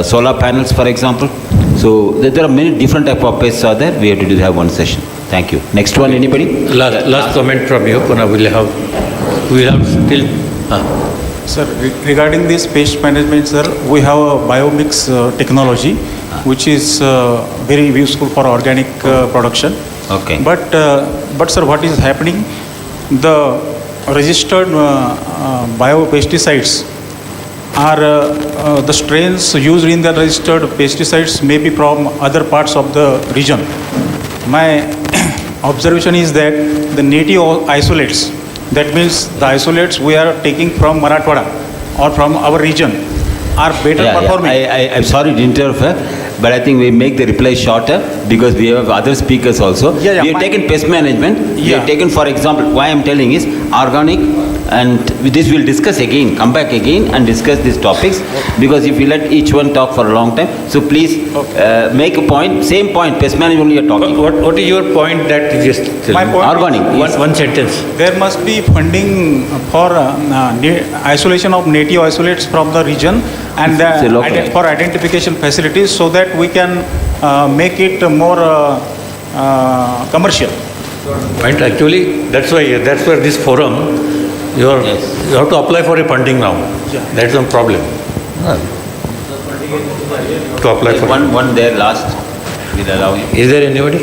Speaker 9: solar panels, for example. So there are many different type of pests are there. We have to have one session. Thank you. Next one, anybody?
Speaker 2: Last comment from you. We'll have still.
Speaker 15: Sir, regarding this pest management, sir, we have a biomix technology, which is very useful for organic production.
Speaker 9: Okay.
Speaker 15: But sir, what is happening? The registered biopesticides are the strains used in the registered pesticides may be from other parts of the region. My observation is that the native isolates, that means the isolates we are taking from Marathwada or from our region, are better performing.
Speaker 9: I'm sorry to interfere, but I think we make the reply shorter because we have other speakers also. We have taken pest management. We have taken, for example, why I'm telling is organic, and this we'll discuss again, come back again and discuss these topics, because if you let each one talk for a long time, so please make a point, same point, pest management you are talking.
Speaker 2: What is your point that you just tell
Speaker 15: My
Speaker 2: me?
Speaker 15: point
Speaker 9: Organic.
Speaker 2: One sentence.
Speaker 15: There must be funding for isolation of native isolates from the region and for identification facilities, so that we can make it more commercial.
Speaker 2: Point actually, that's where this forum, you have to apply for a funding now. That's the problem. To apply for
Speaker 9: one there last, we'll allow you.
Speaker 2: Is there anybody?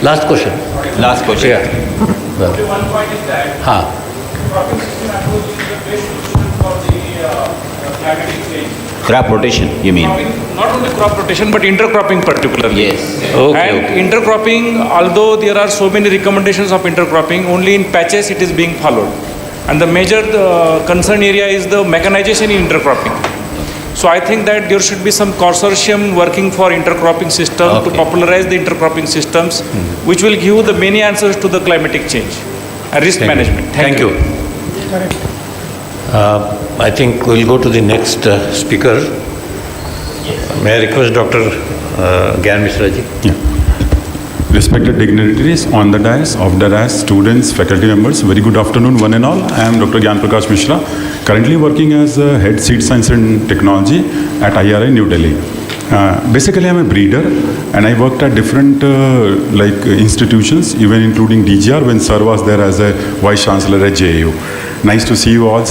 Speaker 2: Last question.
Speaker 9: Last question.
Speaker 2: Yeah.
Speaker 8: One point is that cropping system approach is the best solution for the climatic change.
Speaker 9: Crop rotation, you mean?
Speaker 8: Not only crop rotation, but intercropping particularly.
Speaker 9: Yes.
Speaker 8: Intercropping, although there are so many recommendations of intercropping, only in patches it is being followed. And the major concern area is the mechanization in intercropping. So I think that there should be some consortium working for intercropping system to popularize the intercropping systems, which will give the many answers to the climatic change and risk management.
Speaker 2: Thank you. I think we'll go to the next speaker. May I request Dr. Gyan Mishra ji?
Speaker 16: Respected dignitaries on the dais, off the dais, students, faculty members, very good afternoon one and all. I am Dr. Gyan Prakash Mishra, currently working as Head Seed Science and Technology at IRI New Delhi. Basically, I'm a breeder and I worked at different institutions, even including DGR when Sir was there as a Vice Chancellor at JAU. Nice to see you all.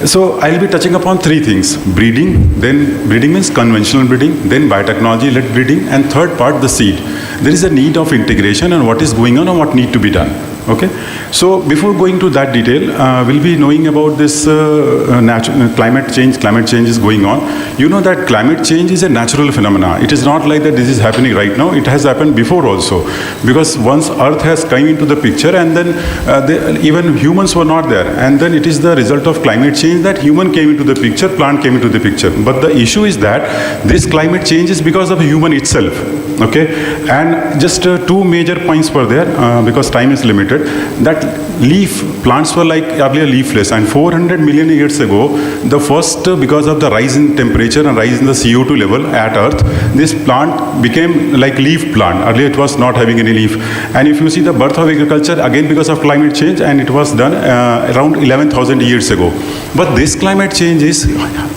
Speaker 16: So I'll be touching upon three things: breeding, then breeding means conventional breeding, then biotechnology-led breeding, and third part, the seed. There is a need of integration and what is going on and what need to be done. Okay, so before going to that detail, we'll be knowing about this climate change. Climate change is going on. You know that climate change is a natural phenomena. It is not like that this is happening right now. It has happened before also. Because once Earth has come into the picture and then even humans were not there. And then it is the result of climate change that human came into the picture, plant came into the picture. But the issue is that this climate change is because of human itself. Okay, and just two major points were there because time is limited. That plants were like earlier leafless, and 400 million years ago, the first, because of the rise in temperature and rise in the CO2 level at Earth, this plant became like leaf plant. Earlier it was not having any leaf. And if you see the birth of agriculture, again because of climate change, and it was done around 11,000 years ago. But this climate change is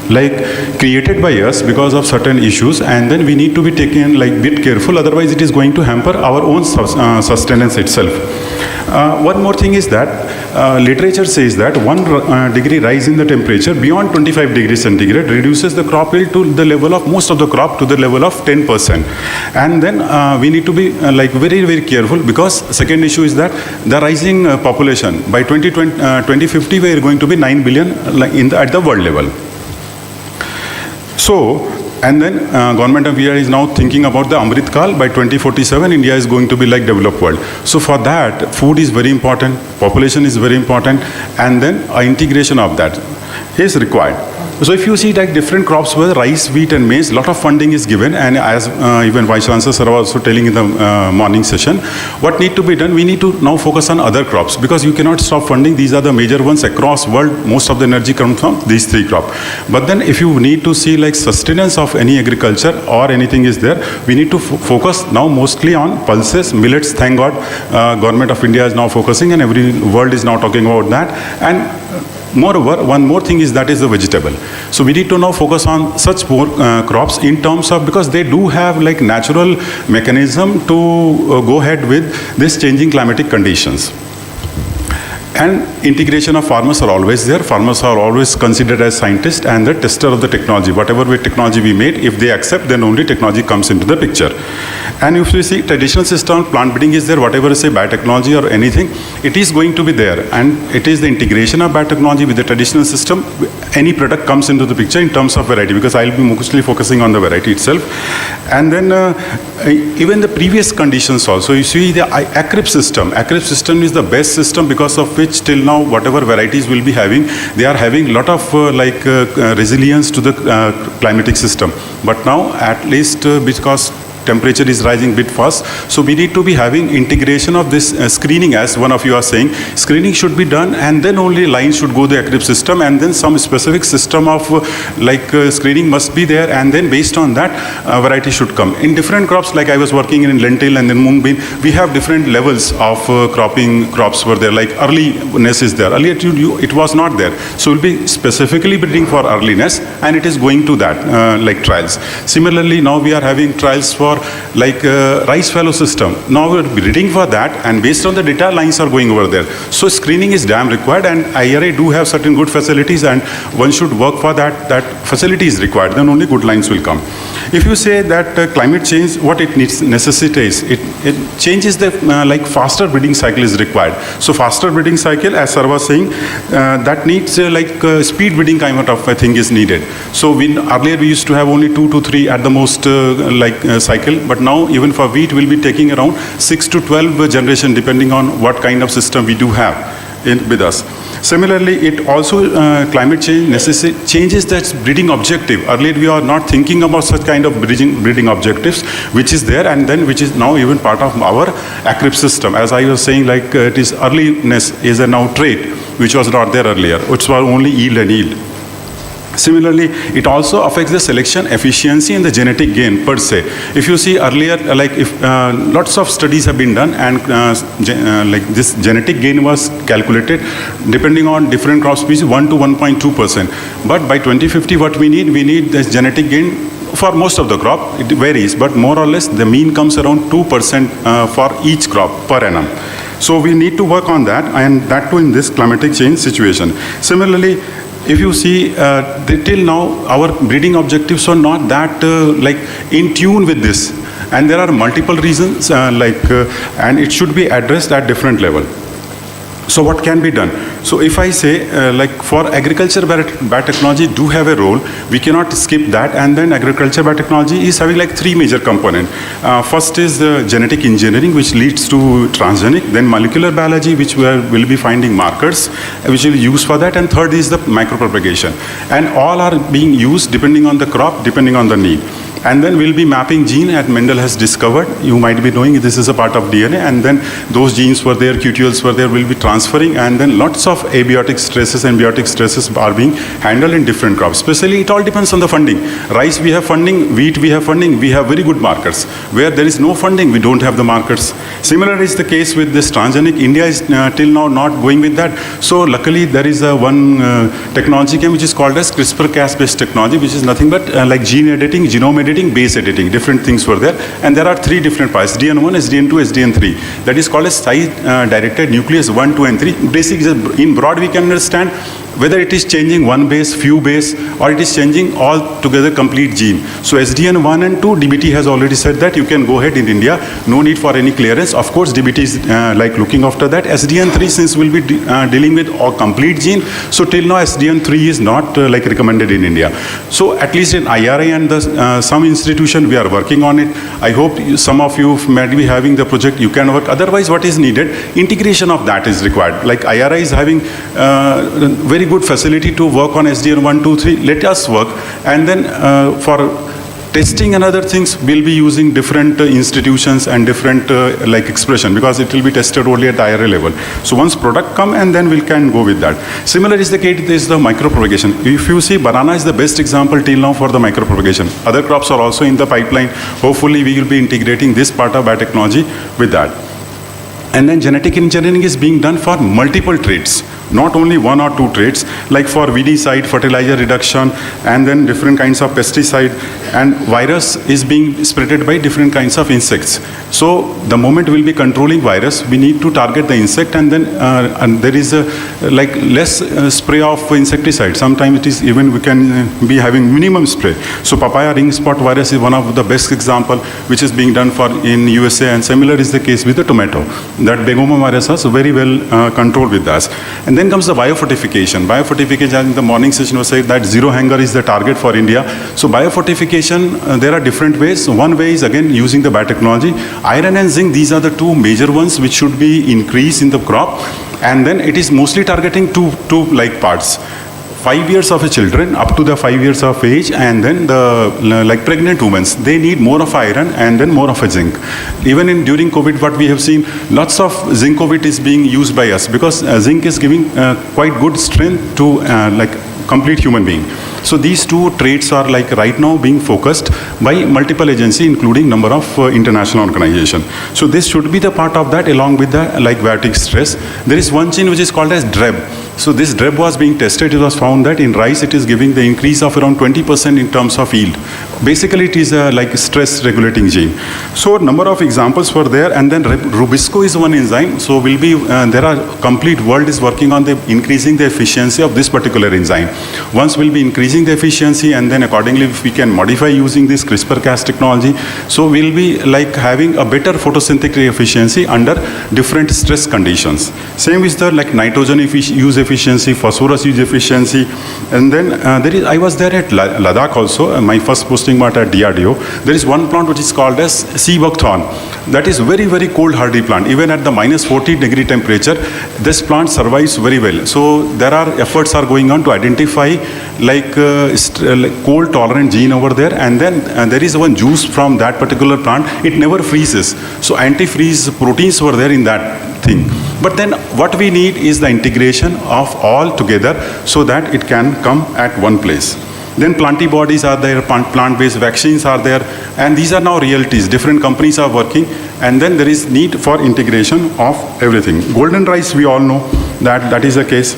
Speaker 16: like created by us because of certain issues, and then we need to be taken like bit careful, otherwise it is going to hamper our own sustenance itself. One more thing is that literature says that 1 degree rise in the temperature beyond 25 degrees centigrade reduces the crop yield to the level of most of the crop to the level of 10%. And then we need to be like very, very careful, because second issue is that the rising population by 2050 we are going to be 9 billion at the world level. So, and then government of India is now thinking about the Amrit Kal. By 2047, India is going to be like developed world. So for that, food is very important, population is very important, and then integration of that is required. So if you see like different crops where rice, wheat and maize, lot of funding is given, and as even Vice Chancellor sir was also telling in the morning session, what need to be done, we need to now focus on other crops, because you cannot stop funding. These are the major ones across world. Most of the energy comes from these three crops. But then if you need to see like sustenance of any agriculture or anything is there, we need to focus now mostly on pulses, millets. Thank God, Government of India is now focusing, and every world is now talking about that. And moreover, one more thing is that is the vegetable. So we need to now focus on such more crops in terms of, because they do have like natural mechanism to go ahead with this changing climatic conditions. And integration of farmers are always there. Farmers are always considered as scientists and the tester of the technology. Whatever technology we made, if they accept, then only technology comes into the picture. And if you see traditional system, plant breeding is there, whatever say biotechnology or anything, it is going to be there. And it is the integration of biotechnology with the traditional system. Any product comes into the picture in terms of variety, because I'll be mostly focusing on the variety itself. And then even the previous conditions also, you see the ACRIP system. ACRIP system is the best system because of which till now whatever varieties will be having, they are having a lot of resilience to the climatic system. But now at least because temperature is rising a bit fast, so we need to be having integration of this screening, as one of you are saying. Screening should be done, and then only lines should go the ACRIP system, and then some specific system of screening must be there, and then based on that variety should come. In different crops, like I was working in lentil and then mung bean, we have different levels of crops were there, like earliness is there. Earlier it was not there. So we'll be specifically breeding for earliness, and it is going to that trials. Similarly, now we are having trials for rice fallow system. Now we're breeding for that, and based on the data, lines are going over there. So screening is damn required, and IRA do have certain good facilities, and one should work for that. That facility is required, then only good lines will come. If you say that climate change, what it necessitates, it changes the faster breeding cycle is required. So faster breeding cycle, as sir was saying, that needs speed breeding kind of a thing is needed. So earlier we used to have only 2 to 3 at the most cycle, but now even for wheat we'll be taking around 6 to 12 generation, depending on what kind of system we do have with us. Similarly, it also climate change changes that breeding objective. Earlier we are not thinking about such kind of breeding objectives, which is there, and then which is now even part of our ACRIP system. As I was saying, it is earliness is a now trait which was not there earlier, which was only yield and yield. Similarly, it also affects the selection efficiency and the genetic gain per se. If you see earlier, lots of studies have been done, and this genetic gain was calculated depending on different crop species, 1 to 1.2%. But by 2050, what we need this genetic gain for most of the crop. It varies, but more or less the mean comes around 2% for each crop per annum. So we need to work on that, and that too in this climatic change situation. Similarly, if you see, till now, our breeding objectives are not that in tune with this. And there are multiple reasons, and it should be addressed at different level. So what can be done? So if I say, for agriculture, biotechnology do have a role. We cannot skip that. And then agriculture biotechnology is having 3 major components. First is the genetic engineering, which leads to transgenic. Then molecular biology, which will be finding markers, which will be used for that. And third is the micropropagation. And all are being used depending on the crop, depending on the need. And then we'll be mapping gene, as Mendel has discovered. You might be knowing this is a part of DNA. And then those genes were there, QTLs were there, will be transferring. And then lots of abiotic stresses and biotic stresses are being handled in different crops. Especially, it all depends on the funding. Rice, we have funding. Wheat, we have funding. We have very good markers. Where there is no funding, we don't have the markers. Similar is the case with this transgenic. India is till now not going with that. So luckily, there is one technology which is called as CRISPR-Cas based technology, which is nothing but gene editing, genome editing, base editing, different things were there. And there are 3 different parts, SDN1, SDN2, SDN3. That is called as site-directed nuclease 1, 2, and 3. Basically, in broad, we can understand whether it is changing one base, few base, or it is changing altogether complete gene. So SDN1 and 2, DBT has already said that you can go ahead in India, no need for any clearance. Of course, DBT is looking after that. SDN3, since we'll be dealing with all complete gene, so till now SDN3 is not recommended in India. So at least in IRA and some institution, we are working on it. I hope some of you might be having the project, you can work. Otherwise, what is needed? Integration of that is required. Like IRA is having very good facility to work on SDN 1, 2, 3. Let us work. And then for testing and other things, we'll be using different institutions and different expression, because it will be tested only at the IRA level. So once product come, and then we can go with that. Similar is the case, is the micropropagation. If you see, banana is the best example till now for the micropropagation. Other crops are also in the pipeline. Hopefully, we will be integrating this part of biotechnology with that. And then genetic engineering is being done for multiple traits. not only one or two traits, like for weedicide, fertilizer reduction, and then different kinds of pesticide, and virus is being spreaded by different kinds of insects. So the moment we'll be controlling virus, we need to target the insect, and then and there is a like less spray of insecticide. Sometimes it is even we can be having minimum spray. So papaya ring spot virus is one of the best example which is being done for in USA, and similar is the case with the tomato. That begoma virus is very well controlled with us. And then comes the biofortification. Biofortification, in the morning session was said that zero hunger is the target for India. So biofortification, there are different ways. One way is again using the biotechnology. Iron and zinc, these are the two major ones which should be increased in the crop. And then it is mostly targeting two like parts. 5 years of a children up to the 5 years of age, and then the like pregnant women, they need more of iron and then more of a zinc. Even in during COVID, what we have seen, lots of zincovit is being used by us, because zinc is giving quite good strength to like complete human being. So these two traits are like right now being focused by multiple agencies, including number of international organizations. So this should be the part of that, along with the like biotic stress. There is one gene which is called as DREB. So this DREB was being tested. It was found that in rice it is giving the increase of around 20% in terms of yield. Basically it is a like stress regulating gene. So number of examples were there, and then Rubisco is one enzyme. So will be there are complete world is working on the increasing the efficiency of this particular enzyme. Once we'll be increasing the efficiency, and then accordingly if we can modify using this CRISPR-Cas technology, so we'll be like having a better photosynthetic efficiency under different stress conditions. Same with the like nitrogen use efficiency, phosphorus use efficiency, and then there is, I was there at Ladakh also, my first posting was at DRDO. There is one plant which is called as sea buckthorn. That is very, very cold hardy plant. Even at the minus 40-degree temperature, this plant survives very well. So there are efforts are going on to identify like cold tolerant gene over there, and then there is one juice from that particular plant. It never freezes. So anti-freeze proteins were there in that thing. But then what we need is the integration of all together so that it can come at one place. Then plantibodies are there, plant-based vaccines are there, and these are now realities. Different companies are working, and then there is need for integration of everything. Golden rice, we all know that that is the case.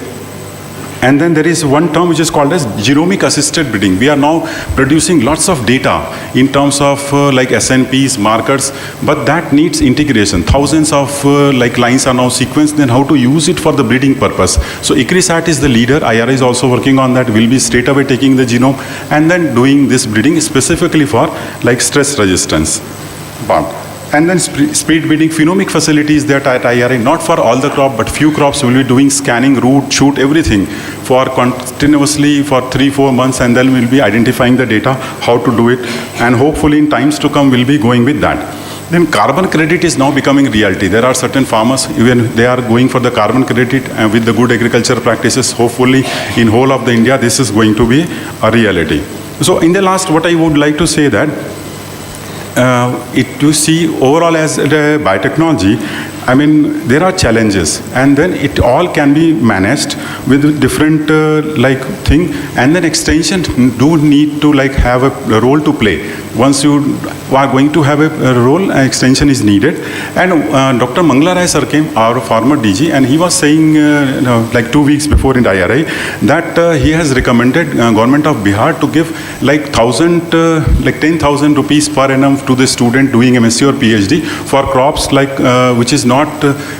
Speaker 16: And then there is one term which is called as genomic assisted breeding. We are now producing lots of data in terms of like SNPs, markers, but that needs integration. Thousands of like lines are now sequenced, then how to use it for the breeding purpose. So ICRISAT is the leader. IRA is also working on that. We'll be straight away taking the genome and then doing this breeding specifically for like stress resistance part. And then speed breeding phenomic facilities that at IRA, not for all the crop, but few crops will be doing scanning, root, shoot, everything for continuously for 3-4 months, and then we'll be identifying the data, how to do it, and hopefully in times to come we'll be going with that. Then carbon credit is now becoming reality. There are certain farmers, even they are going for the carbon credit with the good agriculture practices. Hopefully in whole of the India, this is going to be a reality. So in the last, what I would like to say that, to see overall as the biotechnology, I mean, there are challenges, and then it all can be managed with different like thing, and then extension do need to like have a role to play. Once you are going to have a role, extension is needed. And Dr. Mangla Rai sir came, our former DG, and he was saying like 2 weeks before in IRI that he has recommended government of Bihar to give like 10,000 rupees per annum to the student doing MSc or PhD for crops like which is not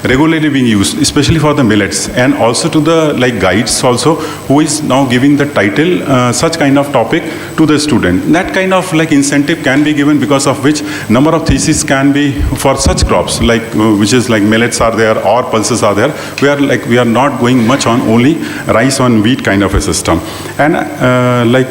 Speaker 16: regularly being used, especially for the millets, and also to the like guides also, who is now giving the title such kind of topic to the student. That kind of like incentive can be given, because of which number of theses can be for such crops like which is like millets are there or pulses are there. We are not going much on only rice on wheat kind of a system. And like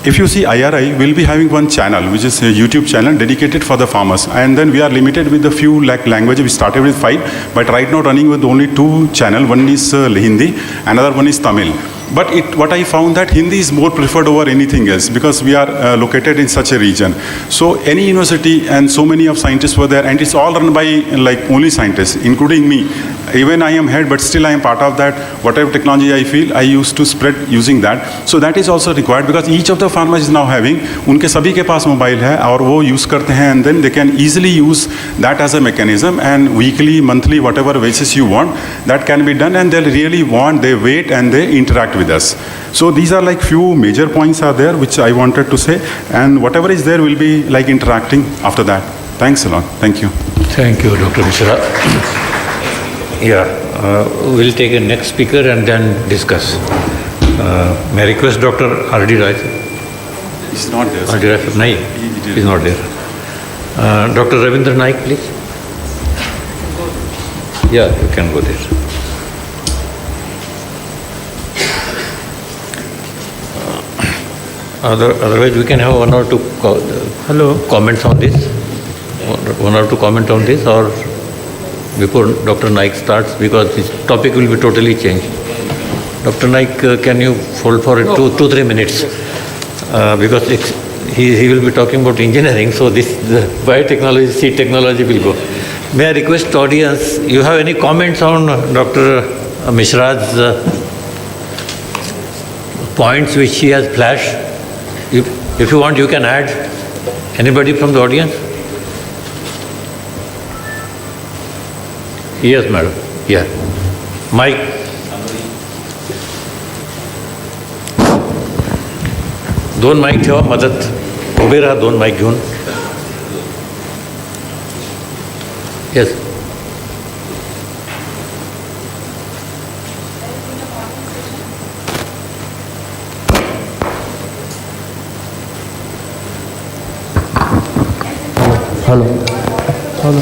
Speaker 16: if you see IRI, we'll be having one channel, which is a YouTube channel dedicated for the farmers. And then we are limited with a few like languages. We started with 5, but right now running with only 2 channels. One is Hindi, another one is Tamil. But what I found that Hindi is more preferred over anything else, because we are located in such a region. So any university and so many of scientists were there, and it's all run by like only scientists, including me. even I am head, but still I am part of that. Whatever technology I feel, I used to spread using that. So that is also required because each of the farmers is now having, उनके सभी के पास mobile है और वो use करते हैं, and then they can easily use that as a mechanism, and weekly, monthly, whatever basis you want, that can be done, and they'll really want, they wait and they interact with us. So these are like few major points are there which I wanted to say, and whatever is there will be like interacting after that. Thanks a lot. Thank you.
Speaker 2: Thank you, Dr. Mishra. We'll take a next speaker and then discuss. May I request Dr. R.D. Rai?
Speaker 16: He's not there.
Speaker 2: R.D. Rai, Naik? He's not there. Dr. Ravindra Naik, please. Yeah, you can go there. Otherwise, we can have one or two comments on this. One or two comments on this, or before Dr. Naik starts, because this topic will be totally changed. Dr. Naik, can you hold for 2-3 minutes? Because he will be talking about engineering, so this the biotechnology, seed technology will go. May I request audience, you have any comments on Dr. Mishra's points which he has flashed? If you want, you can add. Anybody from the audience? Yes, madam. Yeah. Mike. दोन mike ठेवा मदत. उभे राहा दोन mike घेऊन. Yes.
Speaker 5: Hello. Hello.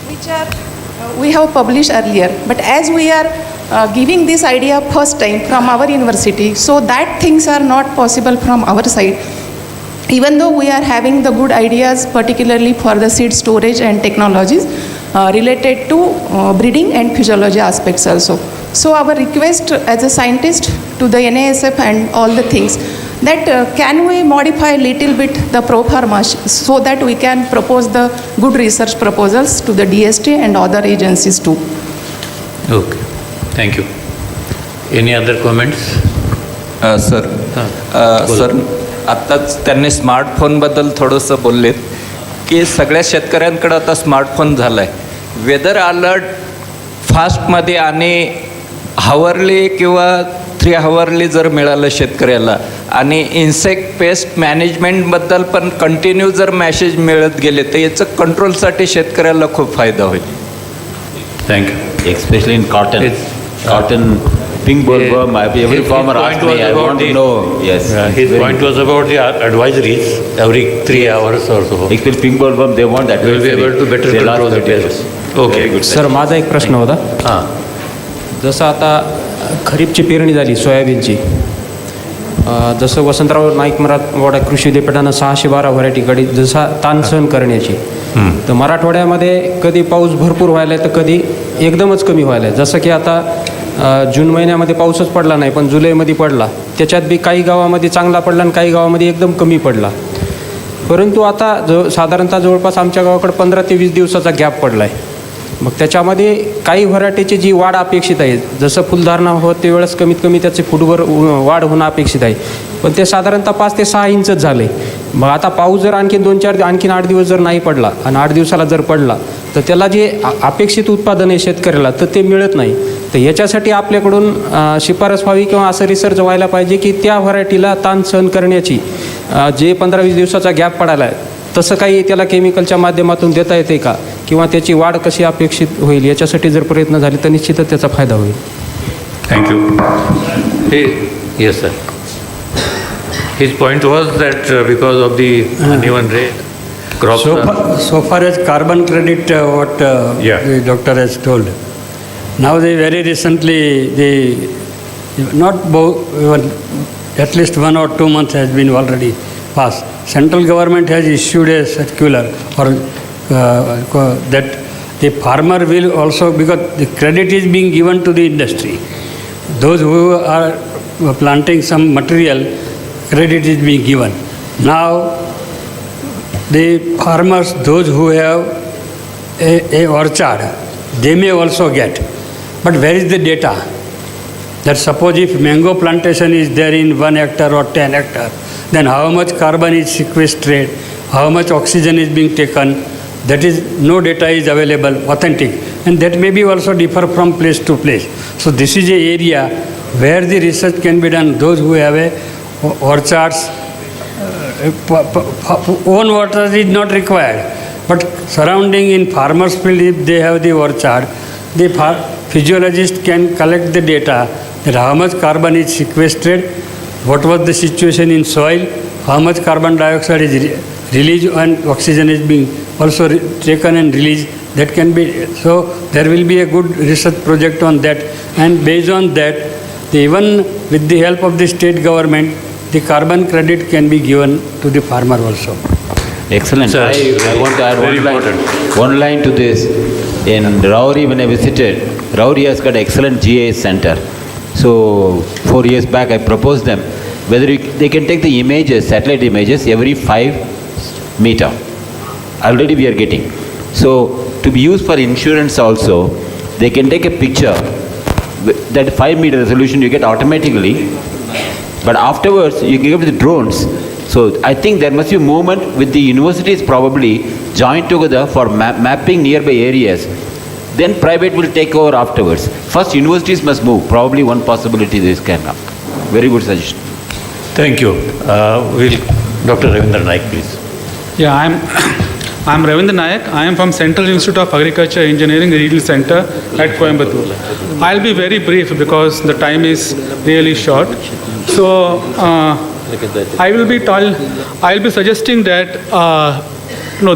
Speaker 11: Which are we have published earlier, but as we are giving this idea first time from our university, so that things are not possible from our side. Even though we are having the good ideas, particularly for the seed storage and technologies related to breeding and physiology aspects also. So our request as a scientist to the NASF and all the things, that can we modify a little bit the pro-pharma so that we can propose the good research proposals to the DST and other agencies too.
Speaker 2: Okay. Thank you. Any other comments?
Speaker 4: Sir आत्ताच त्यांनी स्मार्टफोनबद्दल थोडंसं बोललेत की सगळ्या शेतकऱ्यांकडे आता smartphone झाला आहे. वेदर अलर्ट फास्टमध्ये आणि हावरली किंवा 3 हावरली जर मिळालं शेतकऱ्याला आणि इन्सेक्ट पेस्ट मॅनेजमेंटबद्दल पण कंटिन्यू जर मॅसेज मिळत गेले तर याचं कंट्रोलसाठी शेतकऱ्याला खूप फायदा होईल.
Speaker 2: Thank you.
Speaker 9: Especially in cotton, pink bollworm, every farmer asked me, I want to know, yes.
Speaker 2: His point was about the advisories every 3 hours or so.
Speaker 9: Especially pink bollworm, they want that.
Speaker 2: We will be able to better control the pests. Okay. Good.
Speaker 5: Sir माझा एक प्रश्न होता. जसं आता खरीपची पेरणी झाली सोयाबीनची, जसं वसंतराव नाईक मराठवाडा कृषी विद्यापीठानं 612 व्हरायटीकडे जसा ताण सहन करण्याची, तर मराठवाड्यामध्ये कधी पाऊस भरपूर व्हायला आहे तर कधी एकदमच कमी व्हायला आहे. जसं की आता जून महिन्यामध्ये पाऊसच पडला नाही पण जुलैमध्ये पडला, त्याच्यात बी काही गावामध्ये चांगला पडला आणि काही गावामध्ये एकदम कमी पडला. परंतु आता साधारणतः जवळपास आमच्या गावाकडे 15 ते 20 दिवसाचा गॅप पडला आहे. मग त्याच्यामध्ये काही व्हरायटीची जी वाढ अपेक्षित आहे, जसं फुलधारणा होते वेळेस कमीत कमी त्याचे फुटभर वाढ होणं अपेक्षित आहे, पण ते साधारणतः 5 ते 6 इंचच झालं आहे. मग आता पाऊस जर आणखीन 8 दिवस जर नाही पडला आणि 8 दिवसाला जर पडला तर त्याला जे अपेक्षित उत्पादन आहे शेतकऱ्याला तर ते मिळत नाही. तर याच्यासाठी आपल्याकडून शिफारस व्हावी किंवा असं रिसर्च व्हायला पाहिजे की त्या व्हरायटीला ताण सहन करण्याची जे 15-20 दिवसाचा गॅप पडायला आहे तसं काही त्याला केमिकलच्या माध्यमातून देता येते का, किंवा त्याची वाढ कशी अपेक्षित होईल, याच्यासाठी जर प्रयत्न झाले तर निश्चितच त्याचा फायदा होईल.
Speaker 2: Thank you. Yes sir. His point was that because of the uneven rain, crops.
Speaker 13: So far as carbon credit, what the doctor has told. Now they very recently, at least 1 or 2 months has been already passed. Central government has issued a circular or that the farmer will also, because the credit is being given to the industry. Those who are planting some material, credit is being given. Now, the farmers, those who have a orchard, they may also get. But where is the data? That suppose if mango plantation is there in 1 hectare or 10 hectare, then how much carbon is sequestered, how much oxygen is being taken, that is, no data is available, authentic. And that may be also differ from place to place. So this is an area where the research can be done. Those who have orchards, own water is not required. But surrounding in farmers' field, if they have the orchard, the physiologist can collect the data that how much carbon is sequestered, what was the situation in soil, how much carbon dioxide is released and oxygen is being also taken and released. That can be, so there will be a good research project on that, and based on that, even with the help of the state government, the carbon credit can be given to the farmer also.
Speaker 9: Excellent.
Speaker 2: Sir,
Speaker 9: I want to add one line to this. In Rauri, when I visited, Rauri has got excellent GIS center. So 4 years back, I proposed them whether they can take the images, satellite images, every 5 meter. Already we are getting. So to be used for insurance also, they can take a picture. That 5 meter resolution you get automatically, but afterwards you give the drones. So I think there must be a movement with the universities probably joined together for mapping nearby areas. Then private will take over afterwards. First universities must move. Probably one possibility this can come. Very good suggestion.
Speaker 2: Thank you. Dr. Ravindra Naik, please.
Speaker 17: Yeah, I'm Ravindra Naik. I am from Central Institute of Agriculture Engineering Regional Center at Coimbatore. I'll be very brief because the time is really short. So I'll be suggesting that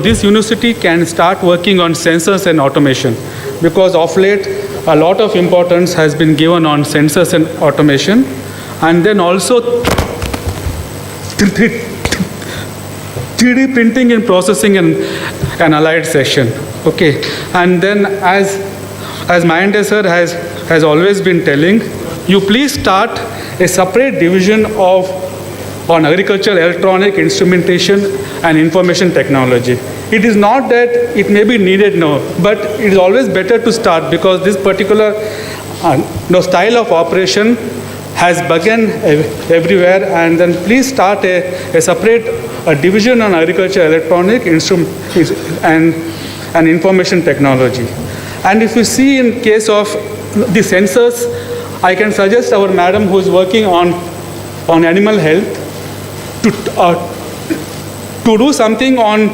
Speaker 17: this university can start working on sensors and automation, because of late a lot of importance has been given on sensors and automation, and then also 3D printing and processing and an allied session. Okay, and then as Mahender sir has always been telling, you please start a separate division on agricultural electronic instrumentation and information technology. It is not that it may be needed now, but it is always better to start, because this particular style of operation has begun everywhere, and then please start a separate division on agriculture electronic and information technology. And if you see in case of the sensors, I can suggest our madam who is working on animal health to do something on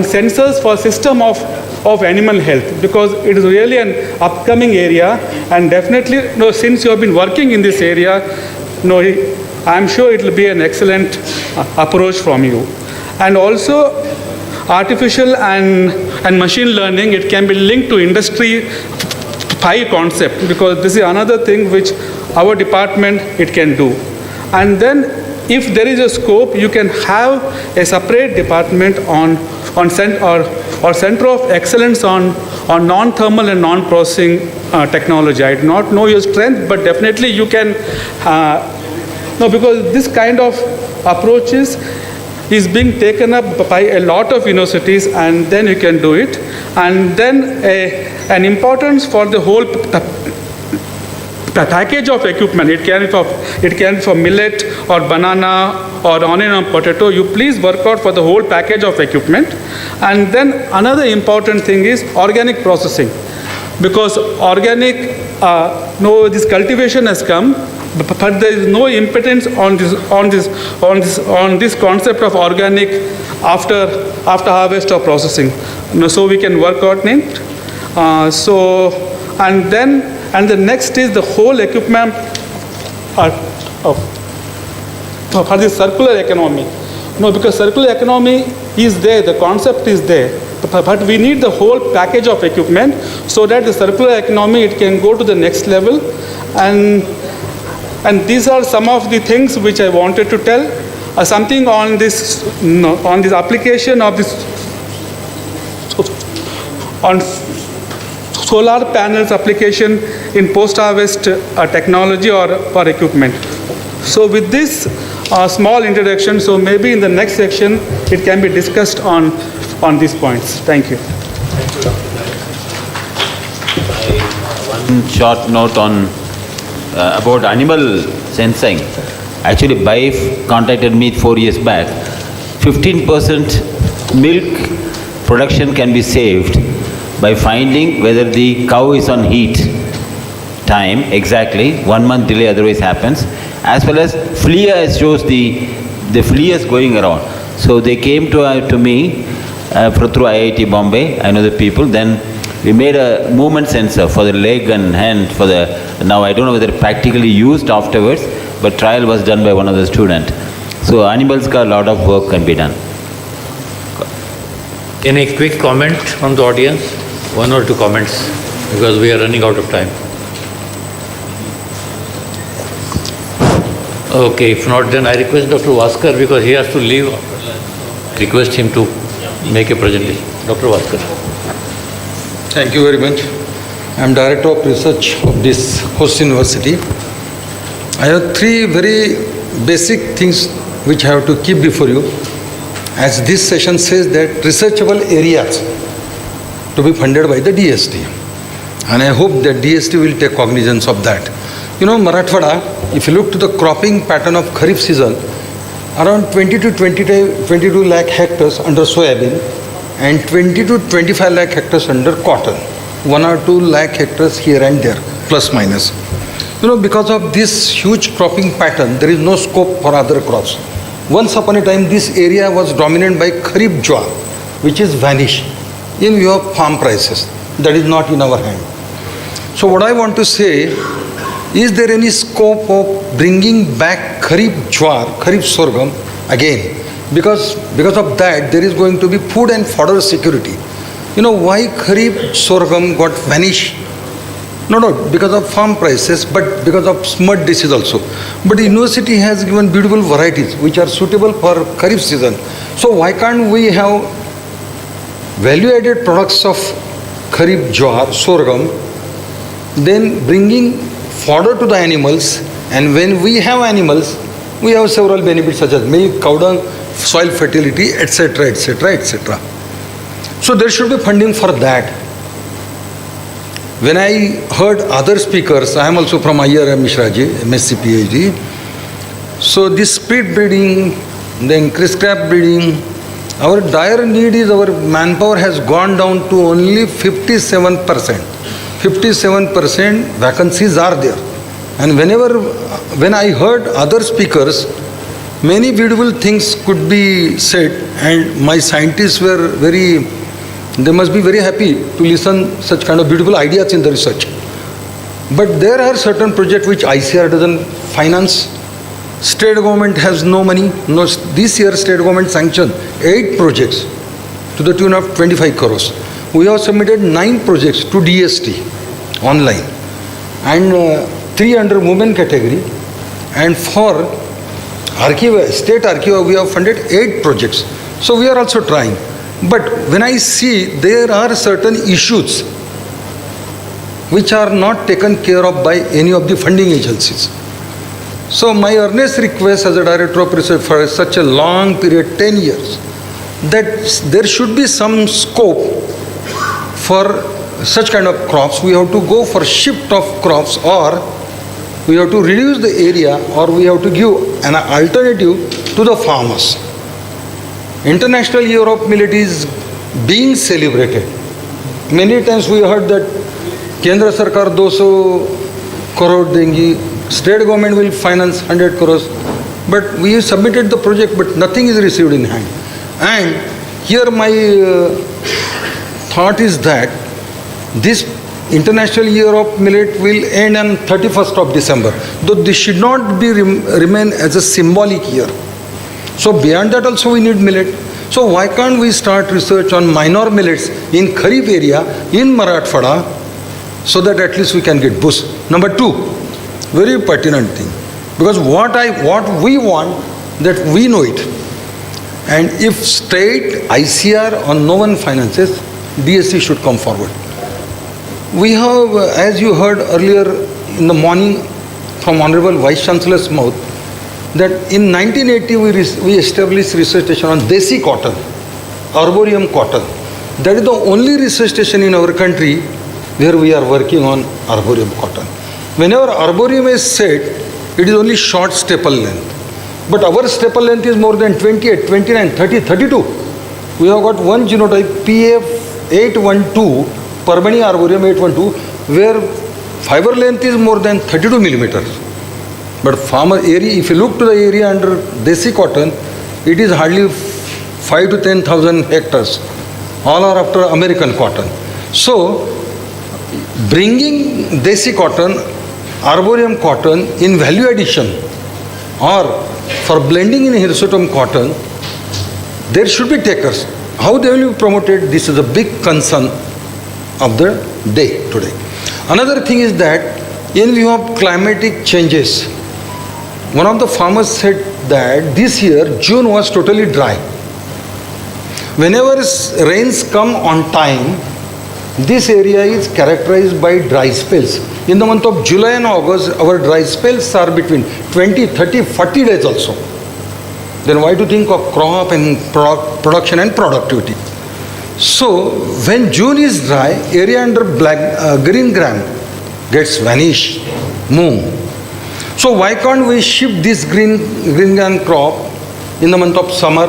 Speaker 17: sensors for system of animal health, because it is really an upcoming area, and definitely since you have been working in this area, I am sure it will be an excellent approach from you. And also artificial and machine learning, it can be linked to industry 5 concept, because this is another thing which our department it can do. And then if there is a scope, you can have a separate department on center of excellence on non-thermal and non-processing technology. I do not know your strength, but definitely you can, because this kind of approaches is being taken up by a lot of universities, and then you can do it. And then an importance for the whole package of equipment. It can be for millet or banana or onion or potato. You please work out for the whole package of equipment. And then another important thing is organic processing, because organic this cultivation has come, but there is no impotence on this concept of organic after harvest or processing. So we can work on it. And the next is the whole equipment for the circular economy. Because circular economy is there, the concept is there, but we need the whole package of equipment so that the circular economy it can go to the next level. And these are some of the things which I wanted to tell. Something on this application of this on solar panels application in post-harvest technology or equipment. So with this small introduction, so maybe in the next section it can be discussed on these points. Thank you.
Speaker 9: One short note on about animal sensing. Actually, BIF contacted me 4 years back. 15% milk production can be saved by finding whether the cow is on heat time exactly. 1 month delay otherwise happens. As well as flea shows the fleas going around. So they came to me through IIT Bombay. I know the people. Then we made a movement sensor for the leg and hand for the. Now I don't know whether practically used afterwards, but trial was done by one of the students. So animals ka a lot of work can be done.
Speaker 2: Any quick comment from the audience? 1 or 2 comments, because we are running out of time. Okay, if not, then I request Dr. Vaskar, because he has to leave. Request him to make a presentation. Dr. Vaskar.
Speaker 18: Thank you very much. I am Director of Research of this host university. I have 3 very basic things which I have to keep before you. As this session says that researchable areas to be funded by the DST. And I hope that DST will take cognizance of that. You know, Marathwada, if you look to the cropping pattern of Kharif season, around 20 to 22 lakh hectares under soybean and 20 to 25 lakh hectares under cotton. 1 or 2 lakh hectares here and there, plus minus. You know, because of this huge cropping pattern, there is no scope for other crops. Once upon a time, this area was dominated by Kharif jowar, which is vanished in view of farm prices. That is not in our hand. So what I want to say, is there any scope of bringing back Kharif jowar, Kharif sorghum again? Because of that, there is going to be food and fodder security. You know why Kharif sorghum got vanished? No, because of farm prices, but because of smut disease also. But the university has given beautiful varieties which are suitable for Kharif season. So why can't we have value-added products of Kharif jowar, sorghum, then bringing fodder to the animals, and when we have animals, we have several benefits such as milk, cow dung, soil fertility, etc., etc., etc. So there should be funding for that. When I heard other speakers, I am also from IRM Mishraji, MSc PhD. So this speed breeding, then crab breeding, our dire need is our manpower has gone down to only 57%. 57% vacancies are there. And when I heard other speakers, many beautiful things could be said, and my scientists were they must be very happy to listen such kind of beautiful ideas in the research. But there are certain projects which ICR doesn't finance. State government has no money. No, this year state government sanctioned 8 projects to the tune of 25 crores. We have submitted 9 projects to DST online, and 3 under women category, and for state archive we have funded 8 projects. So we are also trying. But when I see there are certain issues which are not taken care of by any of the funding agencies. So my earnest request as a Director of Research for such a long period, 10 years, that there should be some scope for such kind of crops. We have to go for shift of crops, or we have to reduce the area, or we have to give an alternative to the farmers. International Year of Millet is being celebrated. Many times we heard that Kendra Sarkar 200 crore dengi, state government will finance 100 crores. But we submitted the project, but nothing is received in hand. And here my thought is that this International Year of Millet will end on 31st of December. Though this should not be remain as a symbolic year. So beyond that also we need millet. So why can't we start research on minor millets in Kharif area, in Marathwada, so that at least we can get boost. Number 2, very pertinent thing. Because what we want, that we know it. And if state, ICR or no one finances, DST should come forward. We have, as you heard earlier in the morning from Honorable Vice Chancellor's mouth, that in 1980 we established research station on Desi cotton, arboreum cotton. That is the only research station in our country where we are working on arboreum cotton. Whenever arboreum is set, it is only short staple length. But our staple length is more than 28, 29, 30, 32. We have got one genotype PF812, Parbani Arboreum 812, where fiber length is more than 32 millimeters. But farmer area, if you look to the area under Desi cotton, it is hardly 5 to 10,000 hectares. All are after American cotton. So, bringing Desi cotton, arboreum cotton in value addition or for blending in hirsutum cotton, there should be takers. How they will be promoted, this is a big concern of the day today. Another thing is that in view of climatic changes, one of the farmers said that this year June was totally dry. Whenever rains come on time, this area is characterized by dry spells. In the month of July and August, our dry spells are between 20, 30, 40 days also. Then why to think of crop and production and productivity? So, when June is dry, area under green gram gets vanish, move. So why can't we shift this green gram crop in the month of summer?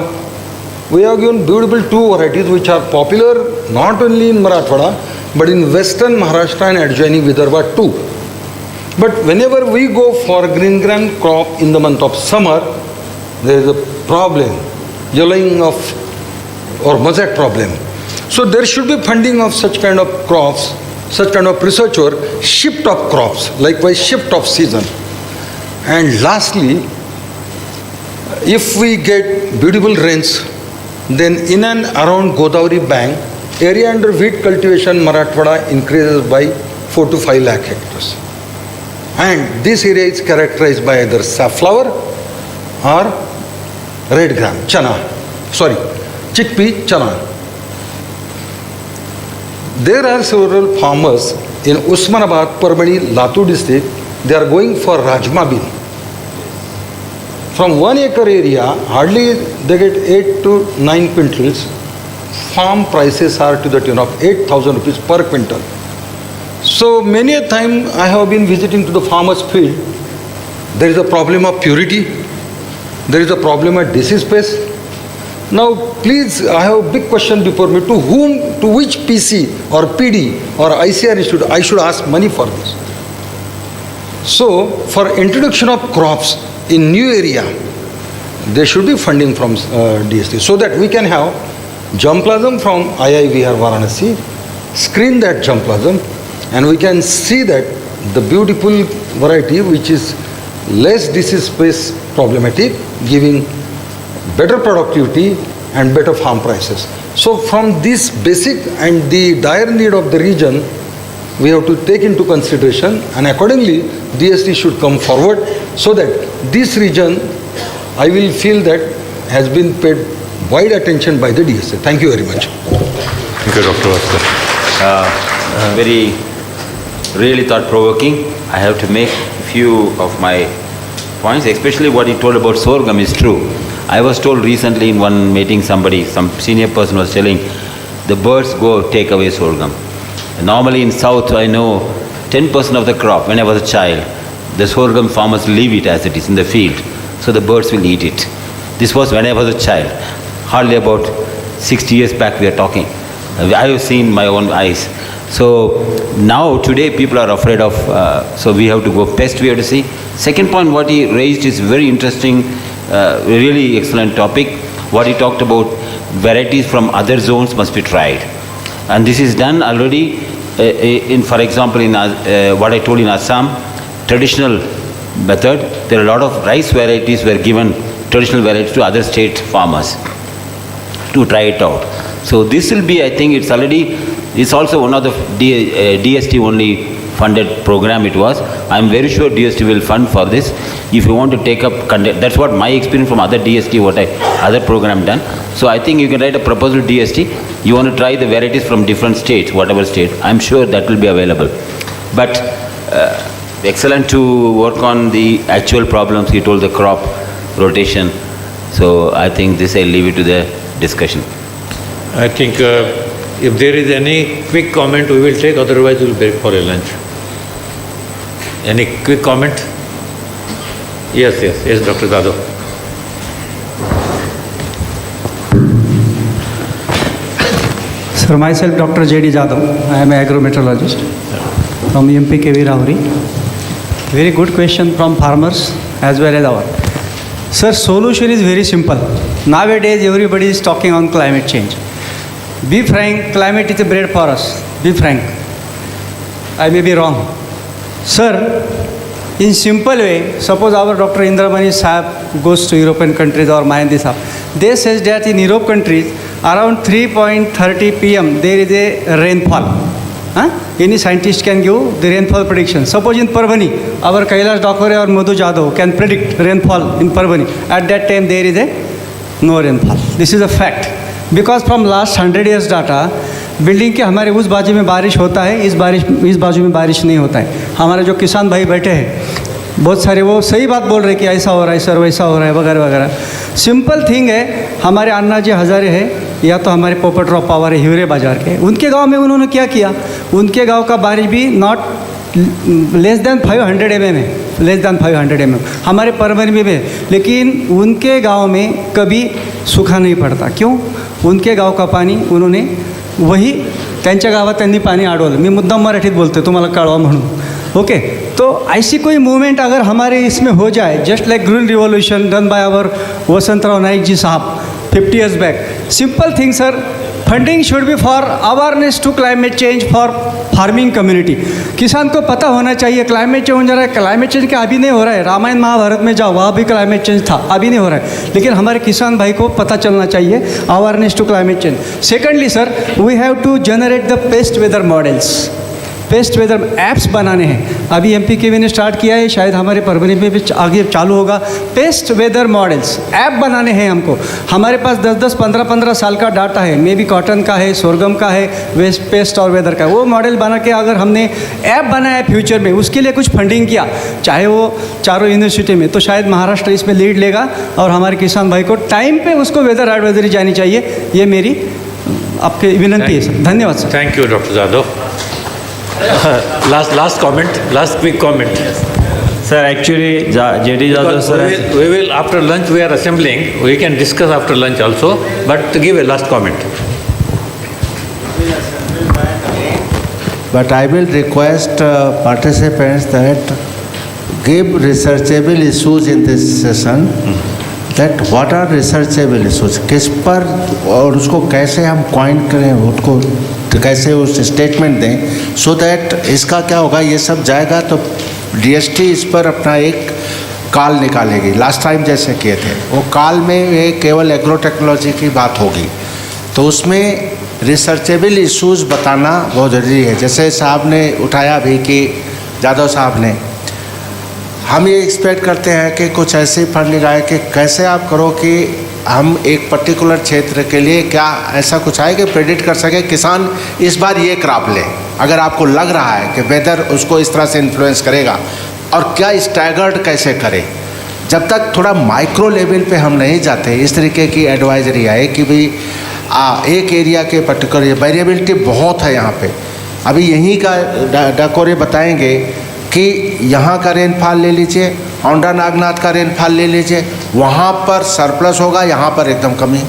Speaker 18: We have given beautiful two varieties which are popular not only in Marathwada but in western Maharashtra and adjoining Vidarbha too. But whenever we go for green gram crop in the month of summer, there is a problem, yellowing of or mosaic problem. So there should be funding of such kind of crops, such kind of research or shift of crops, likewise shift of season. And lastly, if we get beautiful rains, then in and around Godavari bank, area under wheat cultivation Marathwada increases by 4 to 5 lakh hectares. And this area is characterized by either safflower or red gram, chickpea, chana. There are several farmers in Usmanabad, Parbani, Latur district, they are going for Rajma bean. From 1 acre area, hardly they get 8 to 9 quintals. Farm prices are to the tune of 8,000 rupees per quintal. So many a time I have been visiting to the farmer's field. There is a problem of purity. There is a problem of disease pest. Now please, I have a big question before me. To which PC or PD or ICR institute I should ask money for this? So for introduction of crops in new area, there should be funding from DST so that we can have germplasm from IIVR Varanasi, screen that germplasm, and we can see that the beautiful variety which is less disease pest problematic, giving better productivity and better farm prices. So from this basic and the dire need of the region, we have to take into consideration, and accordingly DST should come forward so that this region, I will feel that has been paid wide attention by the DST. Thank you very much.
Speaker 9: Thank you, Dr. Vaskar. Very really thought-provoking. I have to make a few of my points, especially what he told about sorghum is true. I was told recently in one meeting, some senior person was telling, the birds go take away sorghum. Normally in South, I know 10% of the crop, when I was a child, the sorghum farmers leave it as it is in the field, so the birds will eat it. This was when I was a child, hardly about 60 years back we are talking. I have seen my own eyes. So now today people are afraid of, so we have to go pest, we have to see. Second point what he raised is very interesting, really excellent topic. What he talked about, varieties from other zones must be tried. And this is done already in, for example, in what I told in Assam, traditional method, there are a lot of rice varieties were given, traditional varieties to other state farmers to try it out. So this will be, I think it's already, it's also one of the DST only funded program it was. I'm very sure DST will fund for this. If you want to take up, that's what my experience from other DST, other program done. So I think you can write a proposal to DST. You want to try the varieties from different states, whatever state. I'm sure that will be available. But excellent to work on the actual problems. He told the crop rotation. So I think this I'll leave it to the discussion.
Speaker 2: I think if there is any quick comment, we will take, otherwise we will break for a lunch. Any quick comment? Yes, Dr. Jadhav.
Speaker 19: Sir, myself Dr. J.D. Jadhav. I am an agrometeorologist from VNMKV Rahuri. Very good question from farmers as well as our. Sir, solution is very simple. Nowadays everybody is talking on climate change. Be frank, climate is a bread for us. Be frank. I may be wrong. Sir, in simple way, suppose our Dr. Indramani Sahab goes to European countries or Mayandi Sahab. They says that in Europe countries, around 3:30 p.m. there is a rainfall. Any scientist can give the rainfall prediction. Suppose in Parbhani, our Kailash Dakore or Madhu Jadhav can predict rainfall in Parbhani. At that time there is no rainfall. This is a fact. Because from last 100 years data, building के हमारे उस बाजू में बारिश होता है, इस बाजू में बारिश नहीं होता है. हमारे जो किसान भाई बैठे हैं बहुत सारे वो सही बात बोल रहे हैं कि ऐसा हो रहा है सर, वैसा हो रहा है वगैरह वगैरह. सिंपल थिंग है. हमारे अन्ना जी हज़ारे हैं या तो हमारे पोपट रॉ पावर है हिवरे बाजार के, उनके गांव में उन्होंने क्या किया, उनके गांव का बारिश भी नॉट लेस दैन 500 mm है, लेस दैन 500 mm. हमारे परभणी में भी है, लेकिन उनके गांव में कभी सूखा नहीं पड़ता. क्यों? उनके गांव का पाणी उन्होंने वही त्यांच्या गावात त्यांनी पाणी अडवलं. मी मुद्दाम मराठीत बोलते तुम्हाला कळवा म्हणून. ओके, तो ऐसी कोई मूवमेंट अगर हमारे इसमें हो जाए, just like green revolution done by our Vasantrao Naik ji साहब 50 years back. Simple thing, sir. Funding should be for awareness to climate change for farming community. किसान को पता होना चाहिए क्लाइमेट चेंज हो रहा है. क्लाइमेट चेंज क्या अभी नहीं हो रहा है. रामायण महाभारत में जाओ, वहाँ भी क्लाइमेट चेंज था, अभी नहीं हो रहा है. लेकिन हमारे किसान भाई को पता चलना चाहिए awareness to climate change. Secondly sir, we have to generate the past weather models. Past weather apps बनाने हैं. अभी एमपीकेवी ने स्टार्ट किया है, शायद हमारे परभणी में भी आगे चालू होगा. पेस्ट वेदर मॉडल्स ऐप बनाने हैं हमको. हमारे पास 10-10, 15-15 साल का डाटा है. मे बी कॉटन का है, सोरगम का है, वेस्ट पेस्ट और वेदर का. वो मॉडल बना के अगर हमने ऐप बनाया फ्यूचर में, उसके लिए कुछ फंडिंग किया, चाहे वो चारों यूनिवर्सिटी में, तो शायद महाराष्ट्र इसमें लीड लेगा और हमारे किसान भाई को टाइम पे उसको वेदर एडवाइजरी जानी चाहिए. ये मेरी आपके विनंती है सर. धन्यवाद sir.
Speaker 2: Thank you doctor Jadhav. last comment, last quick comment.
Speaker 20: Sir, actually, J.D. Jadhav sir.
Speaker 2: We will after lunch we are assembling. We can discuss after lunch also. But to give a last comment.
Speaker 21: But I will request participants that give researchable issues in this session. That what are researchable issues? किस पर और उसको कैसे हम coin करें, उसको कैसे उस स्टेटमेंट दें, सो दैट इसका क्या होगा, ये सब जाएगा तो डीएसटी इस पर अपना एक काल निकालेगी. लास्ट टाइम जैसे किए थे, वो काल में ये केवल एग्रो टेक्नोलॉजी की बात होगी. तो उसमें रिसर्चेबल इश्यूज़ बताना बहुत ज़रूरी है. जैसे साहब ने उठाया भी कि जाधव साहब ने, हम ये एक्सपेक्ट करते हैं कि कुछ ऐसे फंडिंग आए कि कैसे आप करो कि हम एक पर्टिकुलर क्षेत्र के लिए क्या ऐसा कुछ आए कि प्रेडिक्ट कर सके किसान इस बार ये क्रॉप ले. अगर आपको लग रहा है कि वेदर उसको इस तरह से इन्फ्लुएंस करेगा, और क्या स्टैगर्ड कैसे करे. जब तक थोड़ा माइक्रो लेवल पे हम नहीं जाते, इस तरीके की एडवाइजरी आए कि भाई एक एरिया के पर्टिकुलर वेरिएबिलिटी बहुत है यहाँ पे. अभी यहीं का डकोरे बताएंगे कि यहाँ का रेनफॉल ले लीजिए, औंडा नागनाथ का रेनफॉल ले लीजिए, वहाँ पर सरप्लस होगा, यहाँ पर एकदम कमी.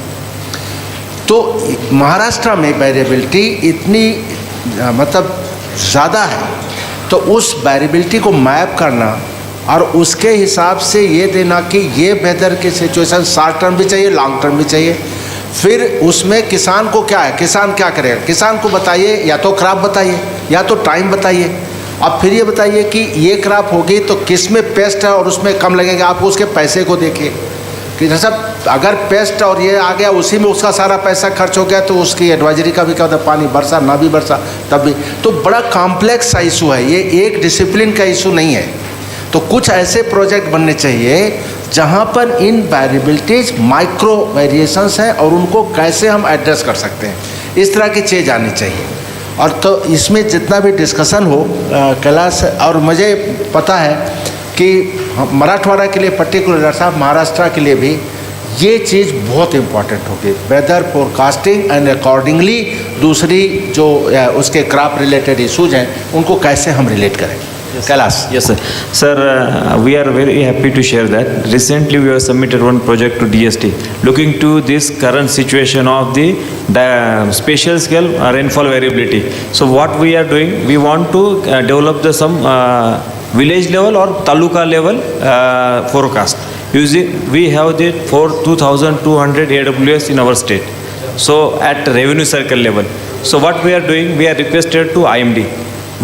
Speaker 21: तो महाराष्ट्र में वेरिएबिलिटी इतनी मतलब ज़्यादा है, तो उस वेरिएबिलिटी को मैप करना और उसके हिसाब से ये देना कि ये वेदर की सिचुएशन शॉर्ट टर्म भी चाहिए, लॉन्ग टर्म भी चाहिए. फिर उसमें किसान को क्या है, किसान क्या करेगा, किसान को बताइए या तो क्रॉप बताइए या तो टाइम बताइए. अब फिर ये बताइए कि ये क्रॉप होगी तो किस में पेस्ट है और उसमें कम लगेगा, आप उसके पैसे को देखिए कि सब अगर पेस्ट और ये आ गया उसी में उसका सारा पैसा खर्च हो गया तो उसकी एडवाइजरी का भी क्या होता है, पानी बरसा ना भी बरसा तब भी, तो बड़ा कॉम्प्लेक्स सा इशू है ये, एक डिसिप्लिन का इशू नहीं है। तो कुछ ऐसे प्रोजेक्ट बनने चाहिए जहाँ पर इन वेरिएबिलिटीज माइक्रो वेरिएशंस हैं और उनको कैसे हम एड्रेस कर सकते हैं, इस तरह की चीज़ आनी चाहिए। और तो इसमें जितना भी डिस्कशन हो कैलाश, और मुझे पता है कि मराठवाड़ा के लिए पर्टिकुलर डॉक्टर साहब, महाराष्ट्र के लिए भी ये चीज़ बहुत इम्पॉर्टेंट होगी, वेदर फोरकास्टिंग एंड अकॉर्डिंगली दूसरी जो उसके क्रॉप रिलेटेड इशूज हैं उनको कैसे हम रिलेट करें। Kailash.
Speaker 20: Yes, sir. Sir, we are very happy to share that. Recently, we have submitted one project to DST, looking to this current situation of the spatial scale rainfall variability. So, what we are doing, we want to develop the some village level or taluka level forecast. Using, we have the 2,200 AWS in our state. So, at revenue circle level. So, what we are doing, we are requested to IMD.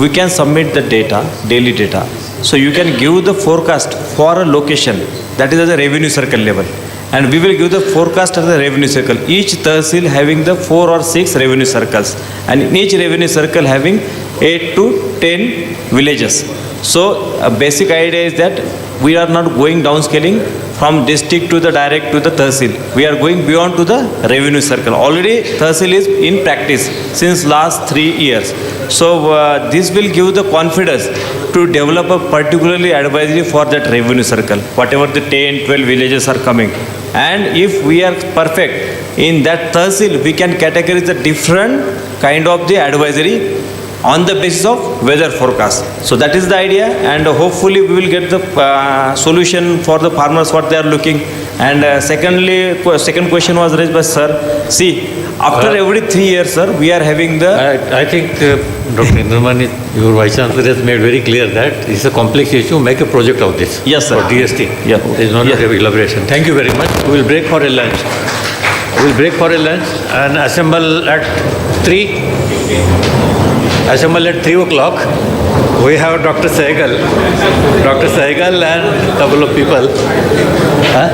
Speaker 20: We can submit the data, daily data. So you can give the forecast for a location that is at the revenue circle level. And we will give the forecast at the revenue circle. Each tahsil having the 4 or 6 revenue circles. And in each revenue circle having 8 to 10 villages. So a basic idea is that we are not going downscaling from district to the direct to the tahsil. We are going beyond to the revenue circle. Already tahsil is in practice since last 3 years. So this will give the confidence to develop a particularly advisory for that revenue circle, whatever the 10, 12 villages are coming. And if we are perfect in that tahsil, we can categorize the different kind of the advisory on the basis of weather forecast. So that is the idea, and hopefully we will get the solution for the farmers what they are looking. And second question was raised by sir. See, after every 3 years, sir, we are having the...
Speaker 2: I think Dr. Indraman, your Vice Chancellor has made very clear that it's a complex issue. Make a project of this.
Speaker 20: Yes, sir.
Speaker 2: For DST.
Speaker 20: Yeah.
Speaker 2: There is no need of elaboration. Thank you very much. We will break for a lunch. We will break for a lunch and assemble at 3. Assemble at 3 o'clock. We have Dr. Sehgal and a couple of people. Huh?